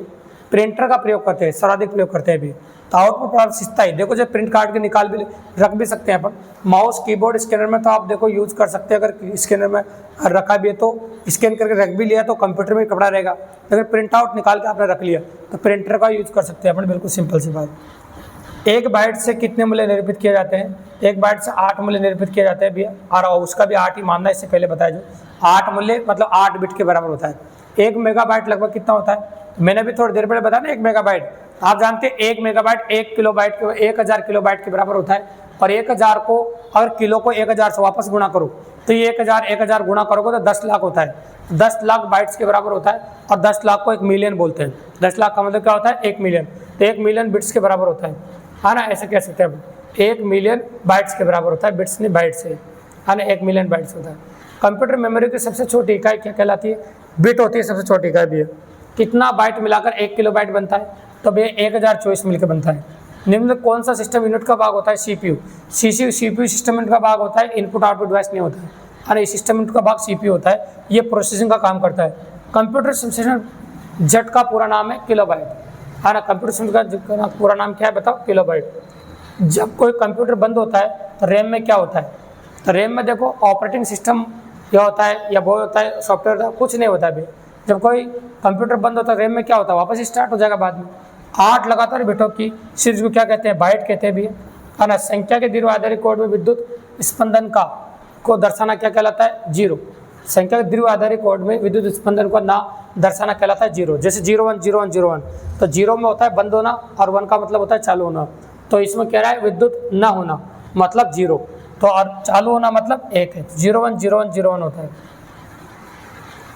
प्रिंटर का प्रयोग करते हैं, सर्वाधिक प्रयोग करते हैं अभी। तो आउटपुट प्राप्त स्थायी, देखो जब प्रिंट कार्ड के निकाल भी रख भी सकते हैं अपन। माउस कीबोर्ड स्कैनर में तो आप देखो यूज कर सकते हैं, अगर स्कैनर में रखा भी है तो स्कैन करके रख भी लिया तो कंप्यूटर में कपड़ा रहेगा, अगर प्रिंट आउट निकाल के आपने रख लिया तो प्रिंटर का यूज कर सकते हैं अपन, बिल्कुल सिंपल सी बात। एक बाइट से कितने मूल्य निरूपित किए जाते हैं, एक बाइट से 8 मूल्य निरूपित किए जाते हैं भैया, और उसका भी 8 ही मानना है, इससे पहले बताया जो 8 मूल्य मतलब 8 बिट के बराबर होता है। 1 मेगाबाइट लगभग कितना होता है, मैंने भी थोड़ी देर पहले बताया ना 1 मेगाबाइट, आप जानते हैं 1 मेगाबाइट 1 किलोबाइट के 1000 किलोबाइट के बराबर होता है। और 1000 को अगर किलो को 1000 से वापस गुणा करो तो ये 1000 गुणा करोगे तो 10 लाख होता है, 10 लाख बाइट्स के बराबर होता है। और 10 लाख को 1 मिलियन बोलते हैं, 10 लाख का मतलब क्या होता है 1 मिलियन, तो 1 मिलियन बिट्स के बराबर होता है ना, ऐसे कह सकते हैं 1 मिलियन बाइट्स के बराबर होता है, बिट्स नहीं बाइट्स है ना, 1 मिलियन बाइट्स होता है। कंप्यूटर मेमोरी की सबसे छोटी इकाई क्या कहलाती है, बिट होती है सबसे छोटी इकाई भी है। कितना बाइट मिलाकर 1 किलोबाइट बनता है, तो भैया 1024 मिलकर बनता है। निम्न कौन सा सिस्टम यूनिट का भाग होता है, सीपीयू। सीपीयू सिस्टम यूनिट का भाग होता है, इनपुट आउटपुट डिवाइस नहीं होता है, अरे सिस्टम यूनिट का भाग सीपीयू होता है, ये प्रोसेसिंग का काम करता है। कंप्यूटर सिस्टम जेट का पूरा नाम है किलोबाइट, है ना, कंप्यूटर सिस्टम का पूरा नाम क्या है बताओ, किलोबाइट। जब कोई कंप्यूटर बंद होता है तो रैम में क्या होता है, तो रैम में देखो ऑपरेटिंग सिस्टम क्या होता है या वो होता है सॉफ्टवेयर होता है, कुछ नहीं होता है। जब कोई कंप्यूटर बंद होता है रैम में क्या होता है, वापस स्टार्ट हो जाएगा बाद में। 8 लगातार बिटों की सीरीज को क्या कहते हैं, बाइट कहते हैं भी, है ना। संख्या के द्विआधारी कोड में विद्युत स्पंदन का को दर्शाना क्या कहलाता है, 0। संख्या के द्विआधारी कोड में विद्युत स्पंदन को ना दर्शाना कहलाता है 0। जैसे 01 01 01, तो 0 में होता है बंद होना और 1 का मतलब होता है चालू होना। तो इसमें कह रहा है विद्युत न होना मतलब 0, तो और चालू होना मतलब 1 है, 01 01 01 होता है।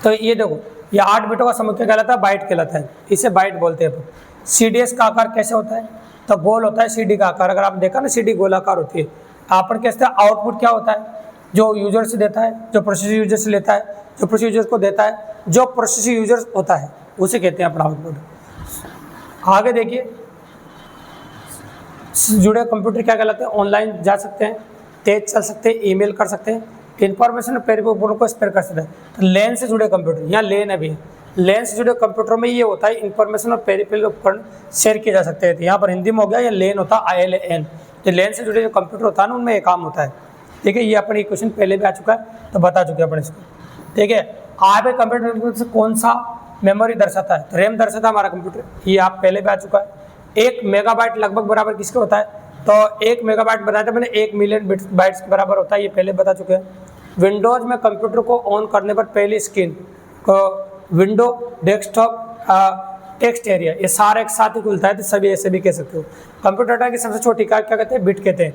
तो ये देखो ये 8 बिटों का समूह क्या कहलाता है, बाइट कहलाता है, इसे बाइट बोलते हैं। सीडीएस का आकार कैसे होता है, तो गोल होता है सीडी का आकार। अगर आप देखा ना सीडी गोलाकार होती है। आप कहते हैं आउटपुट क्या होता है, जो यूजर से देता है, जो प्रोसेसर यूजर से लेता है, जो प्रोसेसर यूजर को देता है, जो प्रोसेसर यूजर होता है उसे कहते हैं अपना आउटपुट। आगे देखिए जुड़े कंप्यूटर क्या कहलाते हैं, ऑनलाइन जा सकते हैं, तेज चल सकते हैं, ईमेल कर सकते हैं, इन्फॉर्मेशन पेरिफेरल को स्पेयर कर सकते हैं। तो लेन से जुड़े कंप्यूटर, यहाँ लेन अभी लेन से जुड़े कंप्यूटरों में ये होता है इन्फॉर्मेशन और पेरिफेरल उपकरण शेयर किए जा सकते हैं। तो यहाँ पर हिंदी में हो गया, या लेन होता है ILAN। तो लेन से जुड़े जो कंप्यूटर होता है ना उनमें ये काम होता है। ठीक है, ये अपने क्वेश्चन पहले भी आ चुका है तो बता चुके हैं अपन इसको। ठीक है, आप कंप्यूटर से कौन सा मेमोरी दर्शाता है, तो रैम दर्शाता है हमारा कंप्यूटर, ये आप पहले भी आ चुका है। 1 मेगाबाइट लगभग बराबर किसके होता है, तो 1 मेगाबाइट बताया था मैंने 1 मिलियन बाइट्स के बराबर होता है, ये पहले बता चुके हैं। विंडोज में कंप्यूटर को ऑन करने पर पहली स्क्रीन को विंडो, डेस्कटॉप, टेक्स्ट एरिया, ये सारे एक साथ ही खुलता है, तो सभी ऐसे भी कह सकते हो। कंप्यूटर डाटा की सबसे छोटी इकाई क्या कहते हैं, बिट कहते हैं।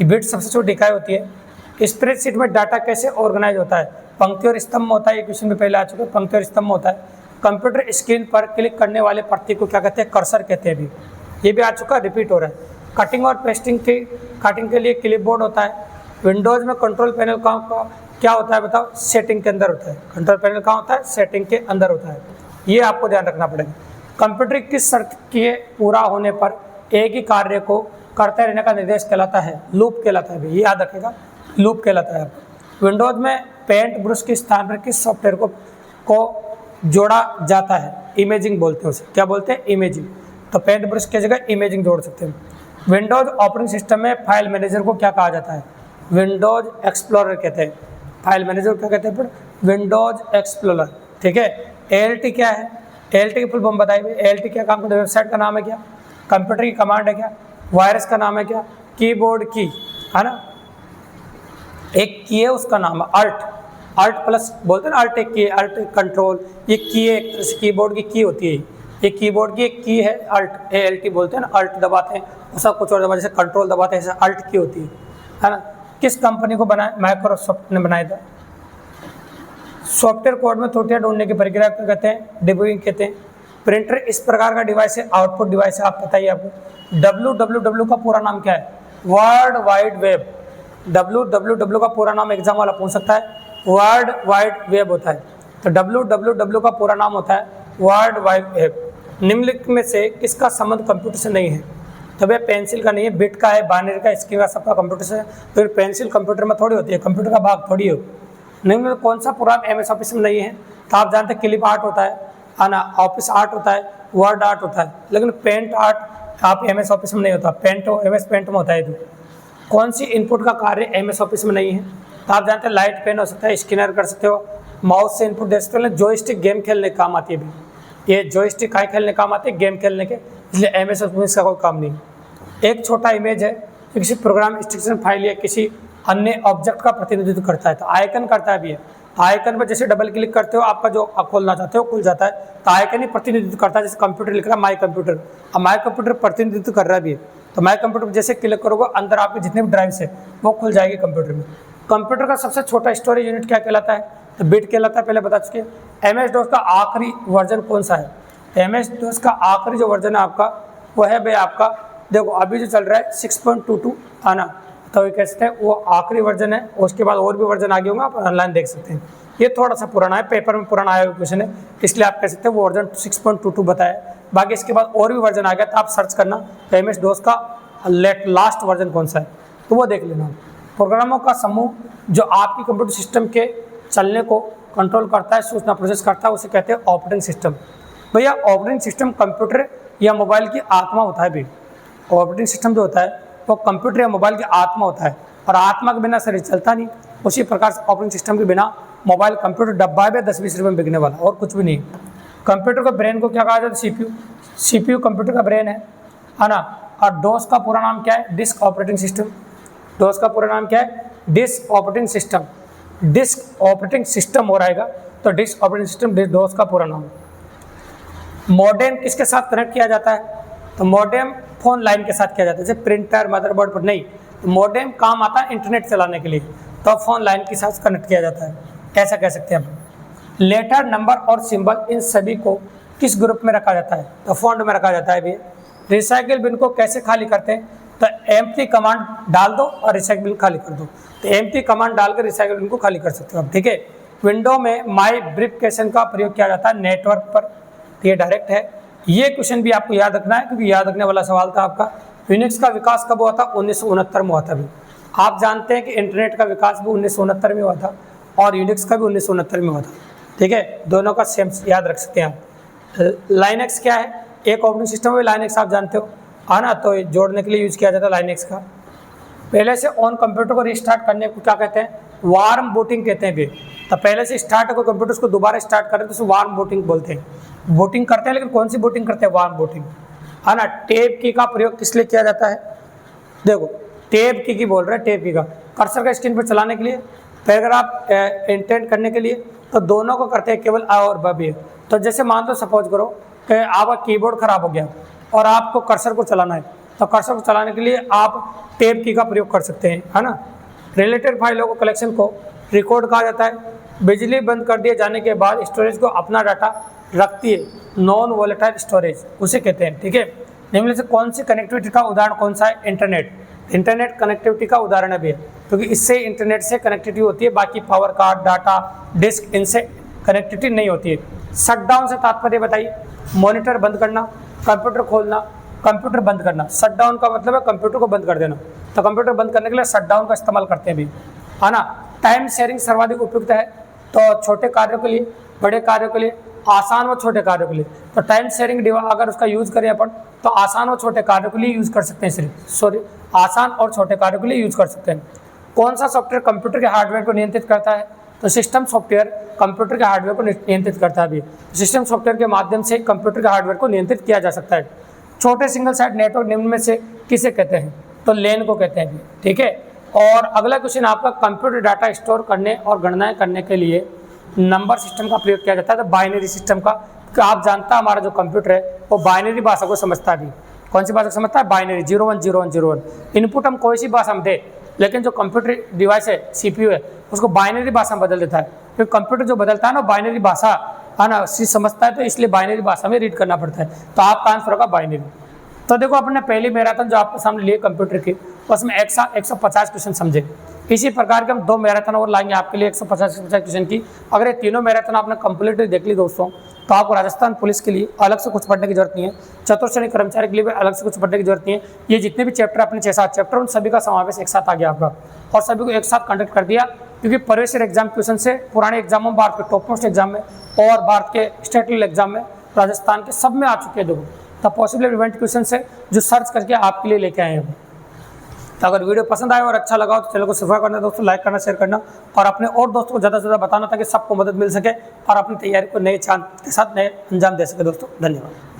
ये बिट सबसे छोटी इकाई होती है। स्प्रेडशीट में डाटा कैसे ऑर्गेनाइज होता है, पंक्ति और स्तंभ होता है, ये क्वेश्चन में पहले आ चुका है, पंक्ति और स्तंभ होता है। कंप्यूटर स्क्रीन पर क्लिक करने वाले प्रतीक को क्या कहते हैं, कर्सर कहते हैं। अभी ये भी आ चुका है, रिपीट हो रहा है। कटिंग और पेस्टिंग की कटिंग के लिए क्लिपबोर्ड होता है। विंडोज में कंट्रोल पैनल का क्या होता है बताओ, सेटिंग के अंदर होता है। कंट्रोल पैनल कहाँ होता है, सेटिंग के अंदर होता है। ये आपको ध्यान रखना पड़ेगा। कंप्यूटर किस शर्त के पूरा होने पर एक ही कार्य को करते रहने का निर्देश कहलाता है? लूप कहलाता है। ये याद रखेगा, लूप कहलाता है। विंडोज में पेंट ब्रश के स्थान पर किस सॉफ्टवेयर को जोड़ा जाता है? इमेजिंग बोलते हैं उसे। क्या बोलते हैं? इमेजिंग। तो पेंट ब्रश की जगह इमेजिंग जोड़ सकते हैं। विंडोज ऑपरेटिंग सिस्टम में फाइल मैनेजर को क्या कहा जाता है? विंडोज एक्सप्लोरर कहते हैं। फाइल मैनेजर को क्या कहते हैं? Windows explorer. ठीक है। ALT क्या है? ALT की फुल फॉर्म बताइए। ALT क्या काम करता है? वेबसाइट का नाम है क्या? कंप्यूटर की कमांड है क्या? वायरस का नाम है क्या? कीबोर्ड की है ना, एक की है उसका नाम है अल्ट प्लस बोलते हैं ना, अल्ट एक की है, अल्ट कंट्रोल, ये की है, कीबोर्ड की की होती है। ये कीबोर्ड की एक की है अल्ट, ALT बोलते हैं ना, अल्ट दबाते हैं उसका कुछ और दबाते, जैसे कंट्रोल दबाते हैं ऐसे अल्ट की होती है ना। किस कंपनी को बनाया? माइक्रोसॉफ्ट ने बनाया था। सॉफ्टवेयर कोड में त्रुटियां ढूंढने की प्रक्रिया को कहते हैं? डिबगिंग कहते हैं। प्रिंटर इस प्रकार का डिवाइस है, आउटपुट डिवाइस है, आप बताइए। आपको www का पूरा नाम क्या है? World wide web. www का पूरा नाम एग्जाम वाला पूछ सकता है। वर्ल्ड वाइड वेब होता है। तो www का पूरा नाम होता है वर्ल्ड वाइड वेब। निम्नलिखित में से किसका संबंध कंप्यूटर से नहीं है? तब ये पेंसिल का नहीं है, बिट का है, बाइनरी का, इसके बाद सबका कंप्यूटर से। फिर पेंसिल कंप्यूटर में थोड़ी होती है, कंप्यूटर का भाग थोड़ी हो। निम्न में कौन सा प्रोग्राम MS ऑफिस में नहीं है? तो आप जानते हैं क्लिप आर्ट होता है ना, ऑफिस आर्ट होता है, वर्ड आर्ट होता है, लेकिन पेंट आर्ट आप MS ऑफिस में नहीं होता। पेंट MS पेंट में होता है। तो कौन सी इनपुट का कार्य MS ऑफिस में नहीं है? तो आप जानते हैं लाइट पेन हो सकता है, स्कैनर कर सकते हो, माउस से इनपुट दे सकते हो। जॉयस्टिक गेम खेलने के काम आती है भी। ये जॉयस्टिक काय खेलने काम आती है? गेम खेलने के, इसलिए MS ऑफिस का कोई काम नहीं। एक छोटा इमेज है जो किसी प्रोग्राम इंस्ट्रक्शन फाइल या किसी अन्य ऑब्जेक्ट का प्रतिनिधित्व करता है। तो आइकन करता है भी है। आइकन पर जैसे डबल क्लिक करते हो आपका जो आप खोलना चाहते हो खुल जाता है। तो आइकन ही प्रतिनिधित्व करता है। जैसे कंप्यूटर लिख रहा है माई कंप्यूटर, अब माई कंप्यूटर प्रतिनिधित्व कर रहा भी है। तो माई कंप्यूटर जैसे क्लिक करोगे अंदर आपके जितने भी ड्राइव्स है वो खुल जाएगी कंप्यूटर में। कंप्यूटर का सबसे छोटा स्टोरेज यूनिट क्या कहलाता है? तो बिट कहलाता है। पहले बता चुके। MS-DOS का आखिरी वर्जन कौन सा है? MS-DOS का आखिरी जो वर्जन है आपका वो है भाई आपका, देखो अभी जो चल रहा है 6.22 आना, तो ये कह सकते हैं वो आखिरी वर्जन है। उसके बाद और भी वर्जन आगे होंगे, आप ऑनलाइन देख सकते हैं। ये थोड़ा सा पुराना है, पेपर में पुराना आया हुआ क्वेश्चन है, इसलिए आप कह सकते हैं वो वर्जन 6.22 बताया। बाकी इसके बाद और भी वर्जन आ गया तो आप सर्च करना MS-DOS का लास्ट वर्जन कौन सा है तो वो देख लेना। प्रोग्रामों का समूह जो आपकी कंप्यूटर सिस्टम के चलने को कंट्रोल करता है, सूचना प्रोसेस करता है, उसे कहते हैं ऑपरेटिंग सिस्टम। भैया ऑपरेटिंग सिस्टम कंप्यूटर या मोबाइल की आत्मा होता है भी। ऑपरेटिंग सिस्टम जो होता है वो कंप्यूटर या मोबाइल की आत्मा होता है, और आत्मा के बिना शरीर चलता नहीं। उसी प्रकार से ऑपरेटिंग सिस्टम के बिना मोबाइल कंप्यूटर डब्बा है 10-20 रुपये में बिकने वाला, और कुछ भी नहीं। कंप्यूटर के ब्रेन को क्या कहा जाता है? CPU कंप्यूटर का ब्रेन है ना। और DOS का पूरा नाम क्या है? Disk operating system. DOS का पूरा नाम क्या है? Disk operating system. Disk operating system हो रहेगा तो डिस्क ऑपरेटिंग सिस्टम DOS का पूरा नाम। मॉडेम किसके साथ कनेक्ट किया जाता है? तो मॉडेम फोन लाइन के साथ किया जाता है, जैसे प्रिंटर मदरबोर्ड पर नहीं। तो मॉडेम काम आता है इंटरनेट चलाने के लिए, तो फोन लाइन के साथ कनेक्ट किया जाता है, ऐसा कह सकते हैं हम। लेटर, नंबर और सिंबल इन सभी को किस ग्रुप में रखा जाता है? तो फॉन्ट में रखा जाता है भी। रिसाइकिल बिन को कैसे खाली करते हैं? तो empty कमांड डाल दो और रिसाइकिल बिन खाली कर दो। तो empty कमांड डालकर रिसाइकिल बिन को खाली कर सकते हो आप, ठीक है। विंडो में माई ब्रीफकेशन का प्रयोग किया जाता है नेटवर्क पर, ये डायरेक्ट है। ये क्वेश्चन भी आपको याद रखना है क्योंकि याद रखने वाला सवाल था आपका। यूनिक्स का विकास कब हुआ था? 1969 में हुआ था भी। आप जानते हैं कि इंटरनेट का विकास भी 1969 में हुआ था और यूनिक्स का भी 1969 में हुआ था, ठीक है। दोनों का सेम याद रख सकते हैं आप। लाइनेक्स क्या है? एक ऑपरेटिंग सिस्टम है लाइनेक्स, आप जानते हो है ना, तो जोड़ने के लिए यूज किया जाता है लाइनेक्स का। पहले से ऑन कंप्यूटर को रिस्टार्ट करने को क्या कहते हैं? वार्म बूटिंग कहते हैं भी। तो पहले से स्टार्ट है कोई कंप्यूटर उसको दोबारा स्टार्ट करें तो उसे वार्म बूटिंग बोलते हैं। बूटिंग करते हैं, लेकिन कौन सी बूटिंग करते हैं? वार्म बूटिंग, है ना। टैब की का प्रयोग किस लिए किया जाता है? देखो टैब की बोल रहे हैं, टैब की का कर्सर का स्क्रीन पर चलाने के लिए, पैराग्राफ इंटेंट करने के लिए, तो दोनों को करते हैं केवल आ और ब भी। तो जैसे मान लो सपोज करो कि आपका कीबोर्ड खराब हो गया और आपको कर्सर को चलाना है, तो कर्सर को चलाने के लिए आप टैब की का प्रयोग कर सकते हैं, है ना। रिलेटेड फाइलों को कलेक्शन को रिकॉर्ड कहा जाता है। बिजली बंद कर दिए जाने के बाद स्टोरेज को अपना डाटा रखती है, नॉन वोलेटाइल स्टोरेज उसे कहते हैं, ठीक है। निम्न से कौन सी कनेक्टिविटी का उदाहरण कौन सा है? इंटरनेट। इंटरनेट कनेक्टिविटी का उदाहरण भी है क्योंकि इससे इंटरनेट से कनेक्टिविटी होती है, बाकी पावर कार्ड, डाटा, डिस्क इनसे कनेक्टिविटी नहीं होती है। शट डाउन से तात्पर्य बताइए, मॉनिटर बंद करना, कंप्यूटर खोलना, कंप्यूटर बंद करना। शट डाउन का मतलब है कंप्यूटर को बंद कर देना, तो कंप्यूटर बंद करने के लिए शट डाउन का इस्तेमाल करते हैं भी, है ना। टाइम शेयरिंग सर्वाधिक उपयुक्त है, तो छोटे कार्यों के लिए, बड़े कार्यों के लिए, आसान व छोटे कार्यों के लिए। तो टाइम शेयरिंग अगर उसका यूज़ करें अपन तो आसान और छोटे कार्यों के लिए यूज़ कर सकते हैं, सिर्फ आसान और छोटे कार्यों के लिए यूज़ कर सकते हैं। कौन सा सॉफ्टवेयर कंप्यूटर के हार्डवेयर को नियंत्रित करता है? तो सिस्टम सॉफ्टवेयर कंप्यूटर के हार्डवेयर को नियंत्रित करता है। अभी सिस्टम सॉफ्टवेयर के माध्यम से कंप्यूटर के हार्डवेयर को नियंत्रित किया जा सकता है। छोटे सिंगल साइट नेटवर्क निम्न में से किसे कहते हैं? तो लेन को कहते हैं, ठीक है। और अगला क्वेश्चन आपका, कंप्यूटर डाटा स्टोर करने और गणनाएं करने के लिए नंबर सिस्टम का प्रयोग किया जाता है, तो बाइनरी सिस्टम का। तो आप जानता है हमारा जो कंप्यूटर है वो बाइनरी भाषा को समझता है। अभी कौन सी भाषा समझता है? बाइनरी, 010101। इनपुट हम कोई सी भाषा में दे, लेकिन जो कंप्यूटर डिवाइस है, CPU है, उसको बाइनरी भाषा में बदल देता है, क्योंकि कंप्यूटर जो बदलता है ना बाइनरी भाषा, है ना, समझता है, तो इसलिए बाइनरी भाषा में रीड करना पड़ता है। तो आपका आंसर होगा बाइनरी। तो देखो अपने पहली मैराथन जो आपके सामने लिए कंप्यूटर की, उसमें 150 क्वेश्चन समझे। इसी प्रकार के हम 2 मैराथन और लाएंगे आपके लिए 150 क्वेश्चन की। अगर ये तीनों मैराथन आपने कंप्लीट देख ली दोस्तों, तो आपको राजस्थान पुलिस के लिए अलग से कुछ पढ़ने की जरूरत नहीं है, चतुर्थ कर्मचारी के लिए भी अलग से कुछ पढ़ने की जरूरत नहीं है। ये जितने भी चैप्टर अपने 6-7 चैप्टर, उन सभी का समावेश एक साथ आ गया आपका, और सभी को एक साथ कंडक्ट कर दिया। क्योंकि प्रवेश एग्जाम क्वेश्चन से पुराने एग्जामों में, भारत के टॉप मोस्ट एग्जाम में और भारत के स्टेट लेवल एग्जाम में, राजस्थान के सब में आ चुके हैं। देखो द पॉसिबल इवेंट क्वेश्चन से जो सर्च करके आपके लिए लेके आए हैं। तो अगर वीडियो पसंद आए और अच्छा लगा हो तो चैनल को सब्सक्राइब करना दोस्तों, लाइक करना, शेयर करना, और अपने और दोस्तों को ज़्यादा से ज़्यादा बताना ताकि सबको मदद मिल सके और अपनी तैयारी को नए चांद के साथ नए अंजाम दे सके दोस्तों। धन्यवाद।